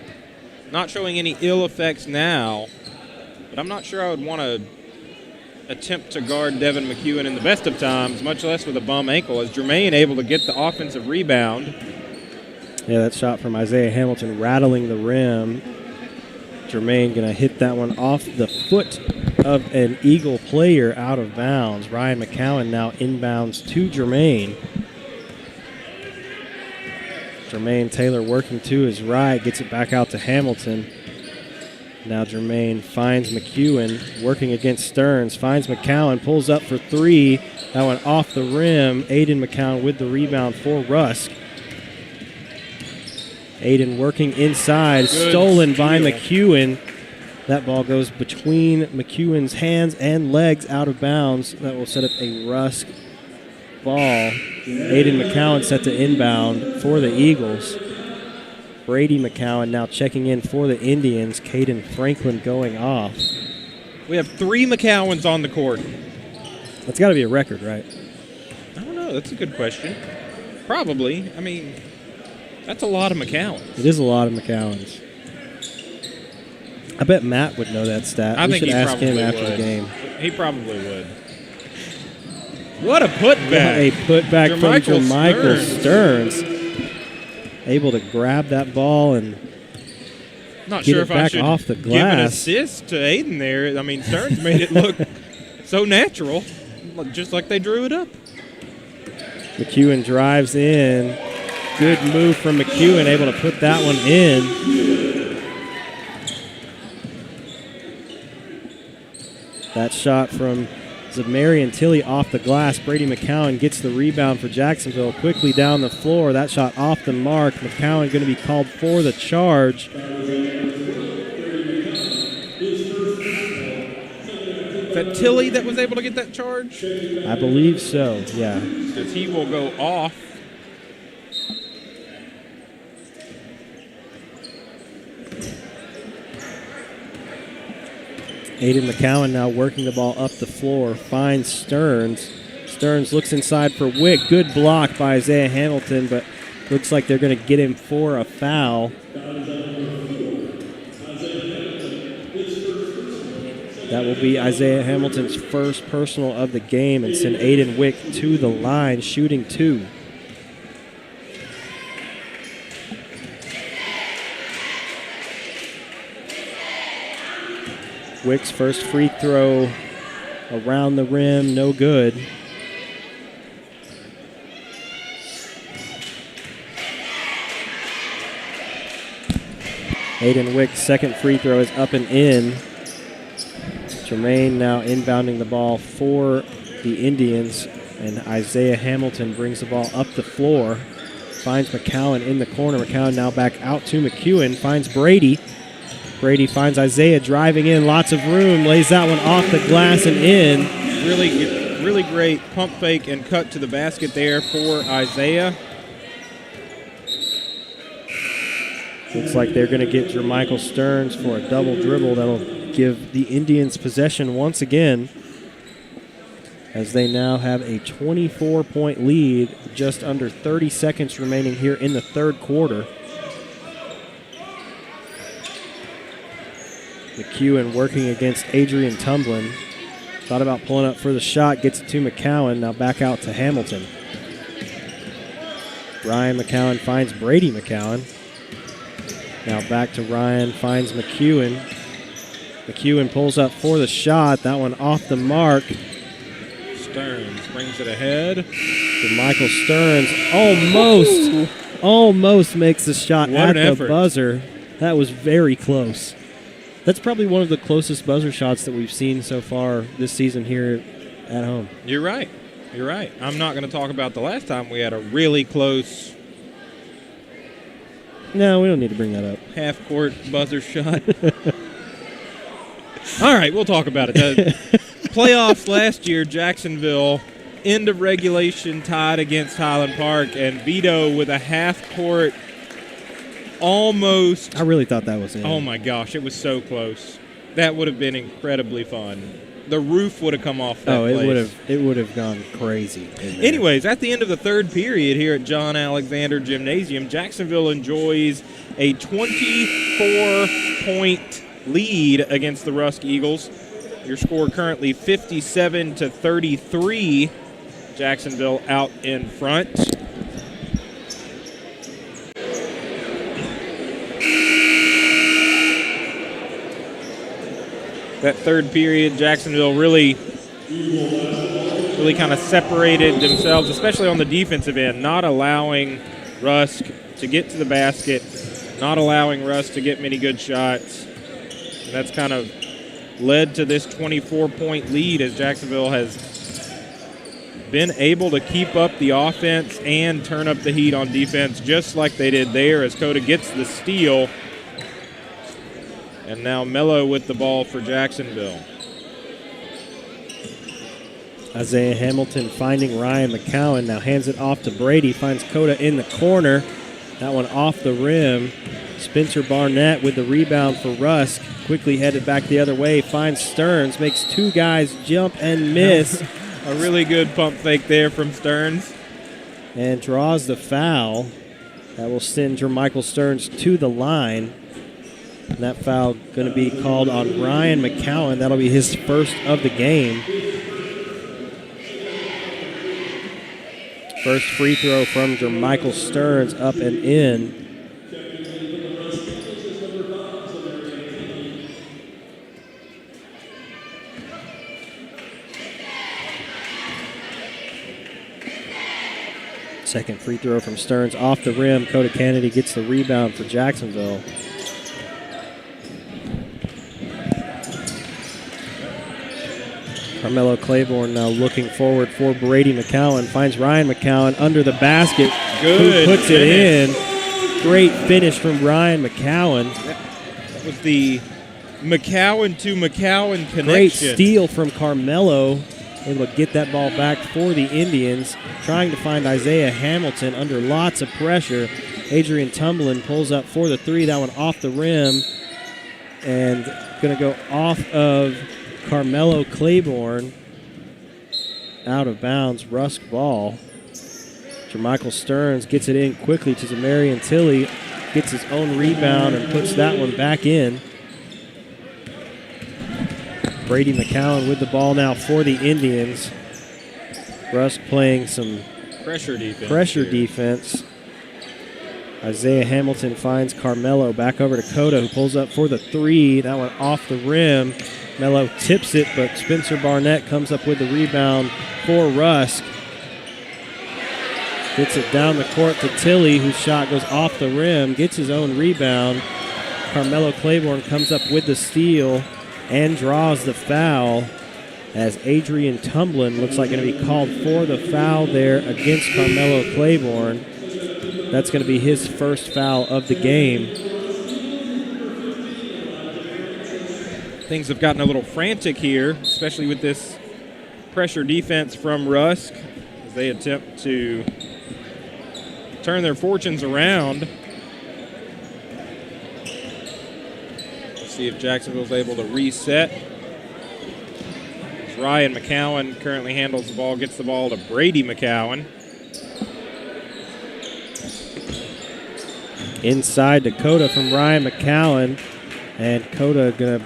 not showing any ill effects now, but I'm not sure I would want to attempt to guard Devin McEwen in the best of times, much less with a bum ankle, as Jermaine able to get the offensive rebound. Yeah, that shot from Isaiah Hamilton rattling the rim. Jermaine going to hit that one off the foot of an Eagle player out of bounds. Ryan McCowan now inbounds to Jermaine. Jermaine Taylor working to his right, gets it back out to Hamilton. Now Jermaine finds McEwen, working against Stearns, finds McCowan, pulls up for three. That one off the rim. Aiden McCowan with the rebound for Rusk. Aiden working inside, stolen by McEwen. That ball goes between McEwen's hands and legs out of bounds. That will set up a Rusk ball. Aiden McCowan set to inbound for the Eagles. Brady McCowan now checking in for the Indians. Caden Franklin going off. We have 3 McCowans on the court. That's got to be a record, right? I don't know. That's a good question. Probably. I mean, that's a lot of McCowans. It is a lot of McCowans. I bet Matt would know that stat. I we think should he ask probably him after would. the game. He probably would. What a putback. A putback from Jermichael Jermichael Stearns. Able to grab that ball and Not get sure it if I back should off the give an glass. assist to Aiden there. I mean, Stearns made it look so natural, just like they drew it up. McEwen drives in. Good move from McEwen, able to put that one in. That shot from Zamarian Tilley off the glass. Brady McCowan gets the rebound for Jacksonville. Quickly down the floor. That shot off the mark. McCowan going to be called for the charge. Is that Tilley that was able to get that charge? I believe so, yeah. Because he will go off. Aiden McCowan now working the ball up the floor. Finds Stearns. Stearns looks inside for Wick. Good block by Isaiah Hamilton, but looks like they're going to get him for a foul. That will be Isaiah Hamilton's first personal of the game and send Aiden Wick to the line, shooting 2. Wick's first free throw around the rim, no good. Aiden Wick's second free throw is up and in. Jermaine now inbounding the ball for the Indians, and Isaiah Hamilton brings the ball up the floor. Finds McCowan in the corner. McCowan now back out to McEwen. Finds Brady. Brady finds Isaiah driving in. Lots of room. Lays that one off the glass and in. Really great pump fake and cut to the basket there for Isaiah. Looks like they're going to get Jermichael Stearns for a double dribble. That'll give the Indians possession once again, as they now have a 24-point lead, just under 30 seconds remaining here in the third quarter. McEwen working against Adrian Tumblin. Thought about pulling up for the shot, gets it to McCowan, now back out to Hamilton. Ryan McCowan finds Brady McCowan. Now back to Ryan, finds McEwen. McEwen pulls up for the shot, that one off the mark. Stearns brings it ahead. Michael Stearns almost makes the shot What at an the effort. buzzer. That was very close. That's probably one of the closest buzzer shots that we've seen so far this season here at home. You're right. I'm not going to talk about the last time we had a really close No, we don't need to bring that up. half-court buzzer shot. All right, we'll talk about it. The playoffs last year, Jacksonville, end of regulation, tied against Highland Park, and Vito with a half-court almost. I really thought that was it. Oh, my gosh, it was so close. That would have been incredibly fun. The roof would have come off that place. It would have gone crazy. Anyways, at the end of the third period here at John Alexander Gymnasium, Jacksonville enjoys a 24-point lead against the Rusk Eagles. Your score currently 57-33. Jacksonville out in front. That third period, Jacksonville really kind of separated themselves, especially on the defensive end, not allowing Rusk to get to the basket, not allowing Rusk to get many good shots. And that's kind of led to this 24-point lead, as Jacksonville has been able to keep up the offense and turn up the heat on defense, just like they did there, as Coda gets the steal. And now Mello with the ball for Jacksonville. Isaiah Hamilton finding Ryan McCowan. Now hands it off to Brady. Finds Coda in the corner. That one off the rim. Spencer Barnett with the rebound for Rusk. Quickly headed back the other way. Finds Stearns. Makes two guys jump and miss. A really good pump fake there from Stearns. And draws the foul. That will send Jermichael Stearns to the line. And that foul going to be called on Ryan McCowan. That'll be his first of the game. First free throw from Jermichael Stearns, up and in. Second free throw from Stearns off the rim. Coda Kennedy gets the rebound for Jacksonville. Carmelo Claiborne now looking forward for Brady McCowan. Finds Ryan McCowan under the basket. Good Who puts finish. it in. Great finish from Ryan McCowan. That was the McCowan to McCowan connection. Great steal from Carmelo. Able to get that ball back for the Indians. Trying to find Isaiah Hamilton under lots of pressure. Adrian Tumblin pulls up for the three. That one off the rim. And going to go off of Carmelo Claiborne. Out of bounds. Rusk ball. Jermichael Stearns gets it in quickly to Zamarian Tilley. Gets his own rebound and puts that one back in. Brady McCowan with the ball now for the Indians. Rusk playing some pressure defense. Isaiah Hamilton finds Carmelo back over to Coda, who pulls up for the three. That one off the rim. Melo tips it, but Spencer Barnett comes up with the rebound for Rusk. Gets it down the court to Tilley, whose shot goes off the rim, gets his own rebound. Carmelo Claiborne comes up with the steal and draws the foul, as Adrian Tumblin looks like going to be called for the foul there against Carmelo Claiborne. That's going to be his first foul of the game. Things have gotten a little frantic here, especially with this pressure defense from Rusk, as they attempt to turn their fortunes around. See if Jacksonville's able to reset. As Ryan McCowan currently handles the ball, gets the ball to Brady McCowan. Inside to Coda from Ryan McCowan, and Coda going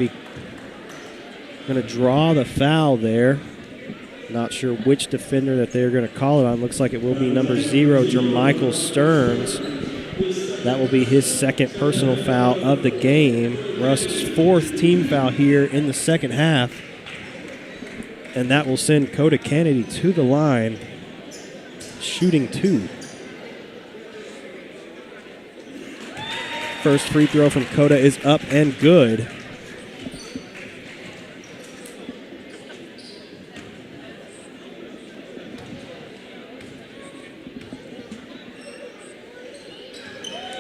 to draw the foul there. Not sure which defender that they're going to call it on. Looks like it will be number 0, Jermichael Stearns. That will be his second personal foul of the game. Rusk's fourth team foul here in the second half. And that will send Coda Kennedy to the line, shooting 2. First free throw from Coda is up and good.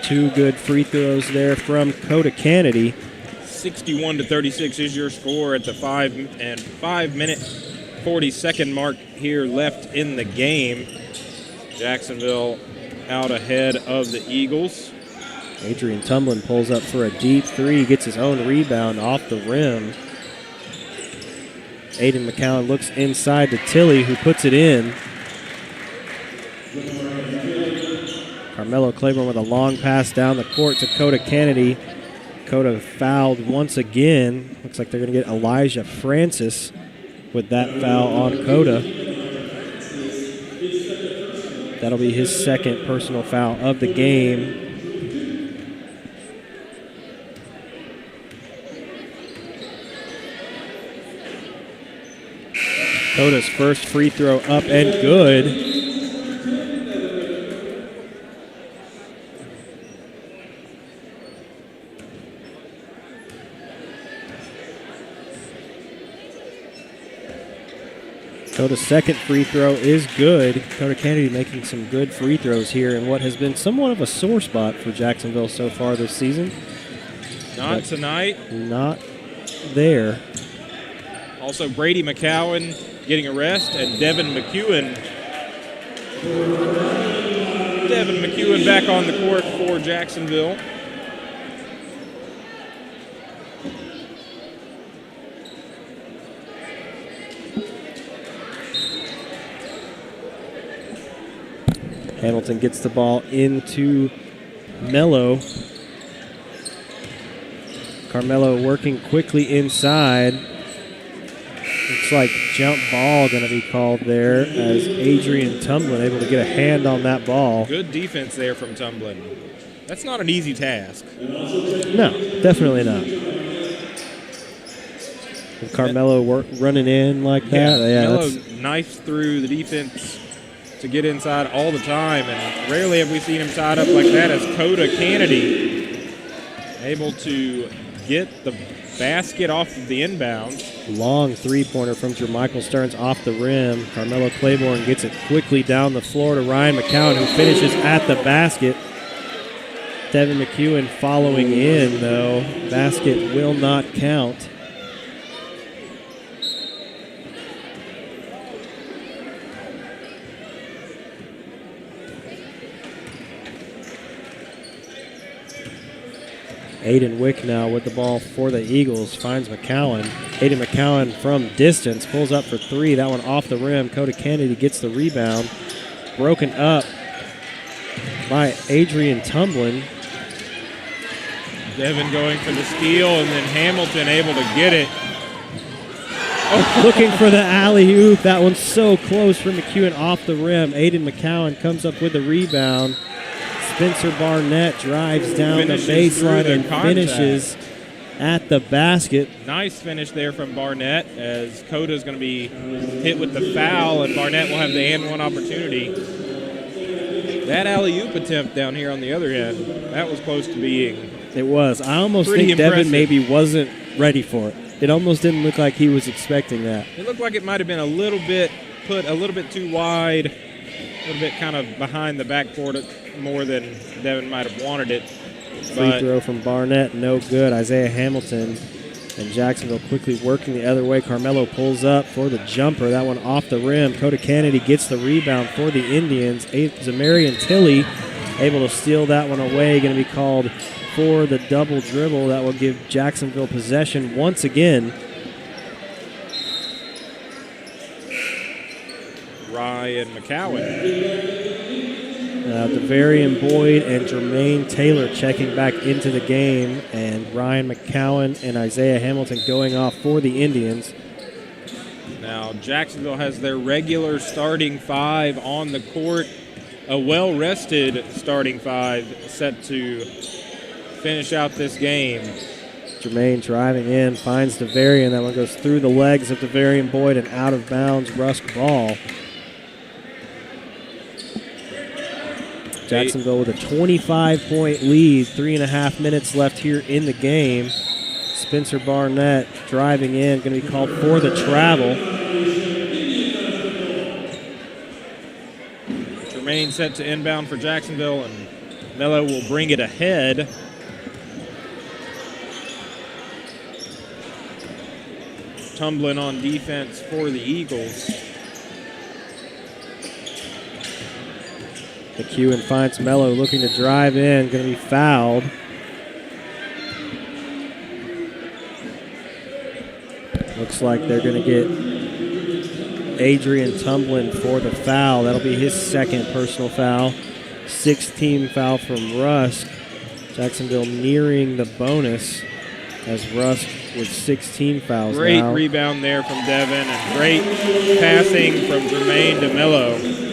Two good free throws there from Coda Kennedy. 61-36 is your score at the 5-minute 40-second mark here left in the game. Jacksonville out ahead of the Eagles. Adrian Tumblin pulls up for a deep three, gets his own rebound off the rim. Aiden McCowan looks inside to Tilley, who puts it in. Carmelo Claiborne with a long pass down the court to Coda Kennedy. Coda fouled once again. Looks like they're going to get Elijah Francis with that foul on Coda. That'll be his second personal foul of the game. Coda's first free throw up and good. Coda's second free throw is good. Coda Kennedy making some good free throws here in what has been somewhat of a sore spot for Jacksonville so far this season. Not tonight. Not there. Also, Brady McCowan getting a rest, and Devin McCowan Devin McEwen back on the court for Jacksonville. Hamilton gets the ball into Mello. Carmelo working quickly inside. Looks like jump ball going to be called there as Adrian Tumblin able to get a hand on that ball. Good defense there from Tumblin. That's not an easy task. No, definitely not. With Carmelo running in like that. Yeah, Mello knifes through the defense to get inside all the time, and rarely have we seen him tied up like that as Coda Kennedy able to get the basket off of the inbound. Long three-pointer from Jermichael Stearns off the rim. Carmelo Claiborne gets it quickly down the floor to Ryan McCowan, who finishes at the basket. Devin McEwen following in, though. Basket will not count. Aiden Wick now with the ball for the Eagles, finds McCowan. Aiden McCowan from distance, pulls up for three. That one off the rim. Coda Kennedy gets the rebound. Broken up by Adrian Tumblin. Devin going for the steal, and then Hamilton able to get it. Looking for the alley-oop. That one's so close for McEwen off the rim. Aiden McCowan comes up with the rebound. Spencer Barnett drives down the baseline and finishes at the basket. Nice finish there from Barnett as Coda's going to be hit with the foul, and Barnett will have the and one opportunity. That alley-oop attempt down here on the other end, that was close to being It was. I almost pretty think Devin impressive. maybe wasn't ready for it. It almost didn't look like he was expecting that. It looked like it might have been a little bit put a little bit too wide, a little bit kind of behind the backboard more than Devin might have wanted it. Free throw from Barnett, no good. Isaiah Hamilton and Jacksonville quickly working the other way. Carmelo pulls up for the jumper. That one off the rim. Coda Kennedy gets the rebound for the Indians. Zamarian Tilley able to steal that one away. Going to be called for the double dribble. That will give Jacksonville possession once again. Ryan McCowan. DeVarian Boyd and Jermaine Taylor checking back into the game, and Ryan McCowan and Isaiah Hamilton going off for the Indians. Now Jacksonville has their regular starting five on the court, a well-rested starting five set to finish out this game. Jermaine driving in, finds DeVarian. That one goes through the legs of DeVarian Boyd and out of bounds. Rusk ball. Jacksonville with a 25-point lead, 3.5 minutes left here in the game. Spencer Barnett driving in, going to be called for the travel. Jermaine set to inbound for Jacksonville, and Mello will bring it ahead. Tumbling on defense for the Eagles. McEwen finds Mello looking to drive in, going to be fouled. Looks like they're going to get Adrian Tumblin for the foul. That'll be his second personal foul. 6-team foul from Rusk. Jacksonville nearing the bonus as Rusk with 16 fouls Great now. rebound there from Devin, and great passing from Jermaine to Mello.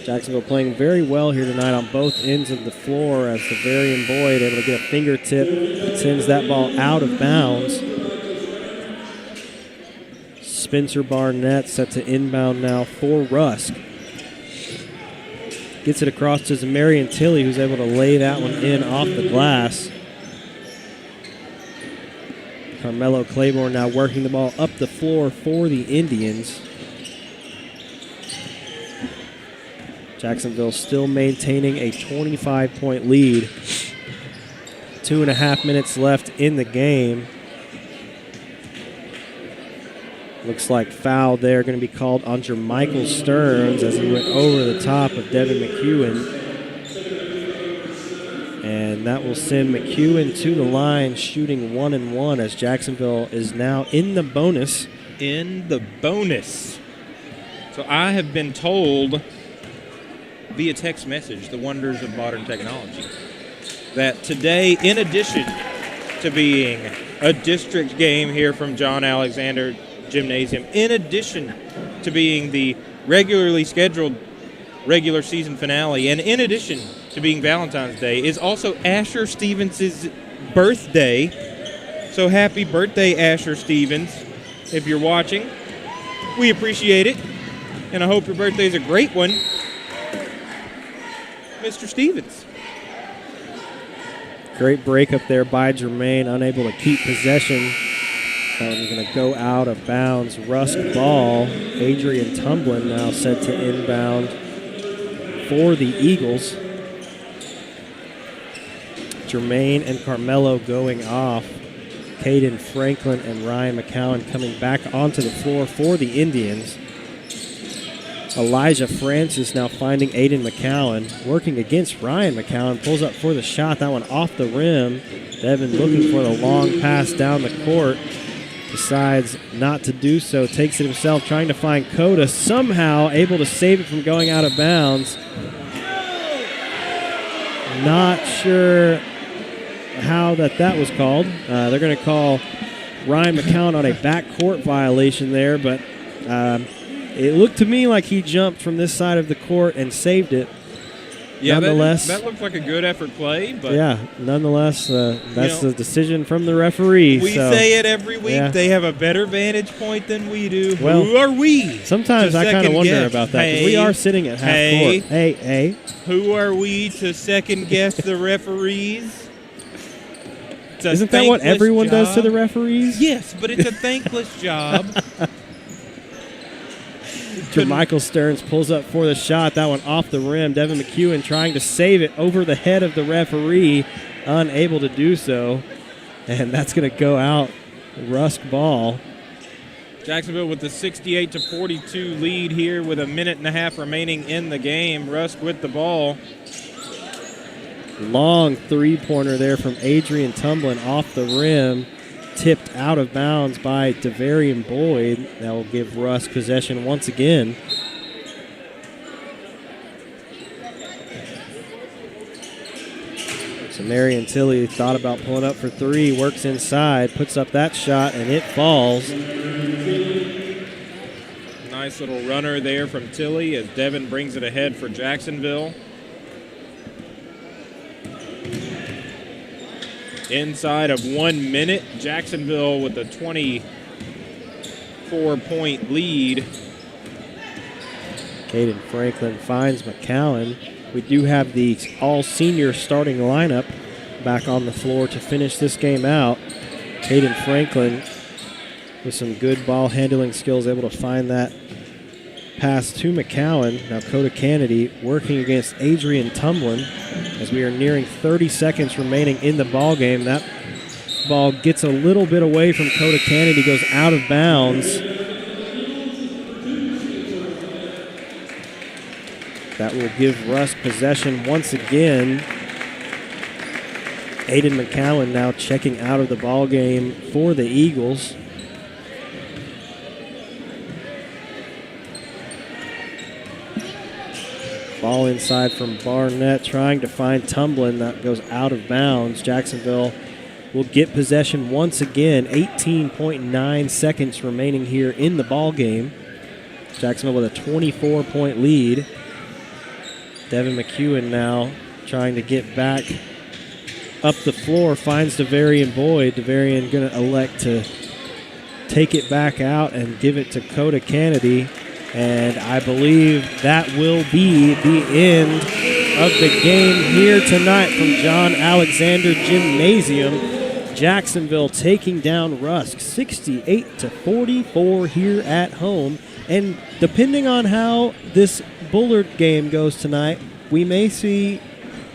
Jacksonville playing very well here tonight on both ends of the floor as DeVarian Boyd able to get a fingertip, sends that ball out of bounds. Spencer Barnett set to inbound now for Rusk. Gets it across to Zamarian Tilley, who's able to lay that one in off the glass. Carmelo Claiborne now working the ball up the floor for the Indians. Jacksonville still maintaining a 25-point lead. 2.5 minutes left in the game. Looks like foul there going to be called on Jermichael Stearns as he went over the top of Devin McEwen. And that will send McEwen to the line shooting 1-1 as Jacksonville is now in the bonus. In the bonus. So I have been told via text message, the wonders of modern technology, that today, in addition to being a district game here from John Alexander Gymnasium, in addition to being the regularly scheduled regular season finale, and in addition to being Valentine's Day, is also Asher Stevens' birthday. So happy birthday, Asher Stevens, if you're watching. We appreciate it, and I hope your birthday's a great one, Mr. Stevens. Great break up there by Jermaine, unable to keep possession. That one's going to go out of bounds. Rusk ball. Adrian Tumblin now set to inbound for the Eagles. Jermaine and Carmelo going off. Caden Franklin and Ryan McCowan coming back onto the floor for the Indians. Elijah Francis now finding Aiden McCowan, working against Ryan McCowan, pulls up for the shot, that one off the rim. Devin looking for the long pass down the court, decides not to do so, takes it himself, trying to find Coda, somehow able to save it from going out of bounds. Not sure how that was called. They're going to call Ryan McCowan on a backcourt violation there, but it looked to me like he jumped from this side of the court and saved it. Yeah, nonetheless, that looked like a good effort play. But yeah, nonetheless, that's the decision from the referee. We say it every week. Yeah. They have a better vantage point than we do. Well, who are we? Sometimes I kind of wonder about that because we are sitting at half court. Hey. Who are we to second guess the referees? Isn't that what everyone does to the referees? Yes, but it's a thankless job. Jermichael Stearns pulls up for the shot. That one off the rim. Devin McEwen trying to save it over the head of the referee. Unable to do so. And that's going to go out. Rusk ball. Jacksonville with the 68-42 lead here with a minute and a half remaining in the game. Rusk with the ball. Long three-pointer there from Adrian Tumblin off the rim. Tipped out of bounds by Devarian Boyd. That will give Rusk possession once again. So Marion Tilley thought about pulling up for three, works inside, puts up that shot, and it falls. Nice little runner there from Tilley as Devin brings it ahead for Jacksonville. Inside of 1 minute, Jacksonville with a 24-point lead. Caden Franklin finds McCowan. We do have the all-senior starting lineup back on the floor to finish this game out. Caden Franklin with some good ball handling skills, able to find that pass to McCowan. Now Coda Kennedy working against Adrian Tumblin as we are nearing 30 seconds remaining in the ball game. That ball gets a little bit away from Coda Kennedy, goes out of bounds. That will give Rusk possession once again. Aiden McCowan now checking out of the ball game for the Eagles. Ball inside from Barnett, trying to find Tumblin. That goes out of bounds. Jacksonville will get possession once again. 18.9 seconds remaining here in the ball game. Jacksonville with a 24-point lead. Devin McEwen now trying to get back up the floor, finds Devarian Boyd. Devarian going to elect to take it back out and give it to Coda Kennedy. And I believe that will be the end of the game here tonight from John Alexander Gymnasium. Jacksonville taking down Rusk 68-44 here at home. And depending on how this Bullard game goes tonight, we may see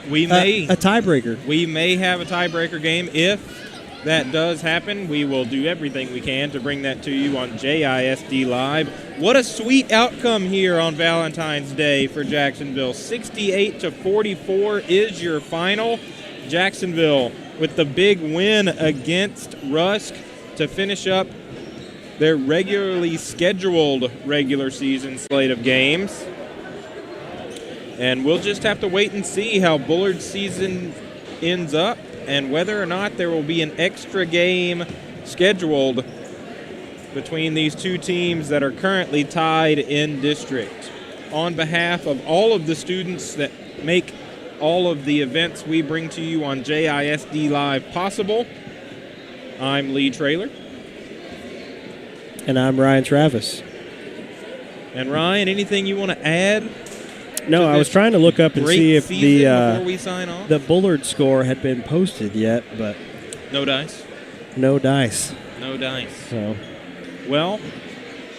a tiebreaker. We may have a tiebreaker game if that does happen, we will do everything we can to bring that to you on JISD Live. What a sweet outcome here on Valentine's Day for Jacksonville. 68-44 is your final. Jacksonville with the big win against Rusk to finish up their regularly scheduled regular season slate of games. And we'll just have to wait and see how Bullard's season ends up and whether or not there will be an extra game scheduled between these two teams that are currently tied in district. On behalf of all of the students that make all of the events we bring to you on JISD Live possible, I'm Lee Traylor. And I'm Ryan Travis. And Ryan, anything you want to add? No, I was trying to look up and see if before we sign off? the Bullard score had been posted yet, but No dice. no dice. No dice. So, Well,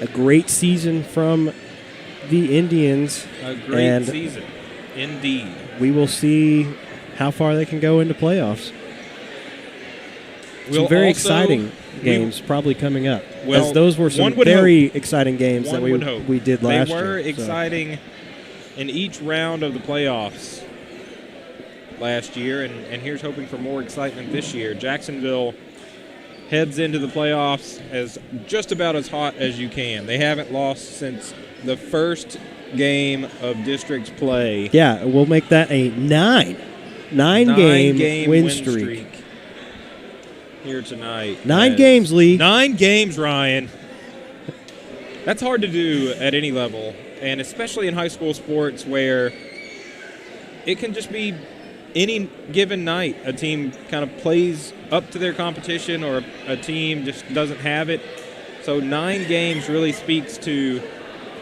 a great season from the Indians. a great and season, indeed. we will see how far they can go into playoffs. We'll Some very also- exciting games probably coming up. Well, as those were some one would very exciting games One that would hope. we did last They year. were so. exciting in each round of the playoffs last year, and here's hoping for more excitement this year. Jacksonville heads into the playoffs as just about as hot as you can. They haven't lost since the first game of district play. Yeah, we'll make that a nine-game win streak. Here tonight. 9 games, Lee. 9 games, Ryan. That's hard to do at any level, and especially in high school sports where it can just be any given night. A team kind of plays up to their competition or a team just doesn't have it. So 9 games really speaks to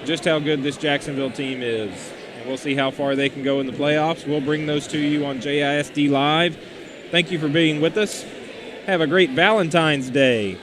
just how good this Jacksonville team is. And we'll see how far they can go in the playoffs. We'll bring those to you on JISD Live. Thank you for being with us. Have a great Valentine's Day.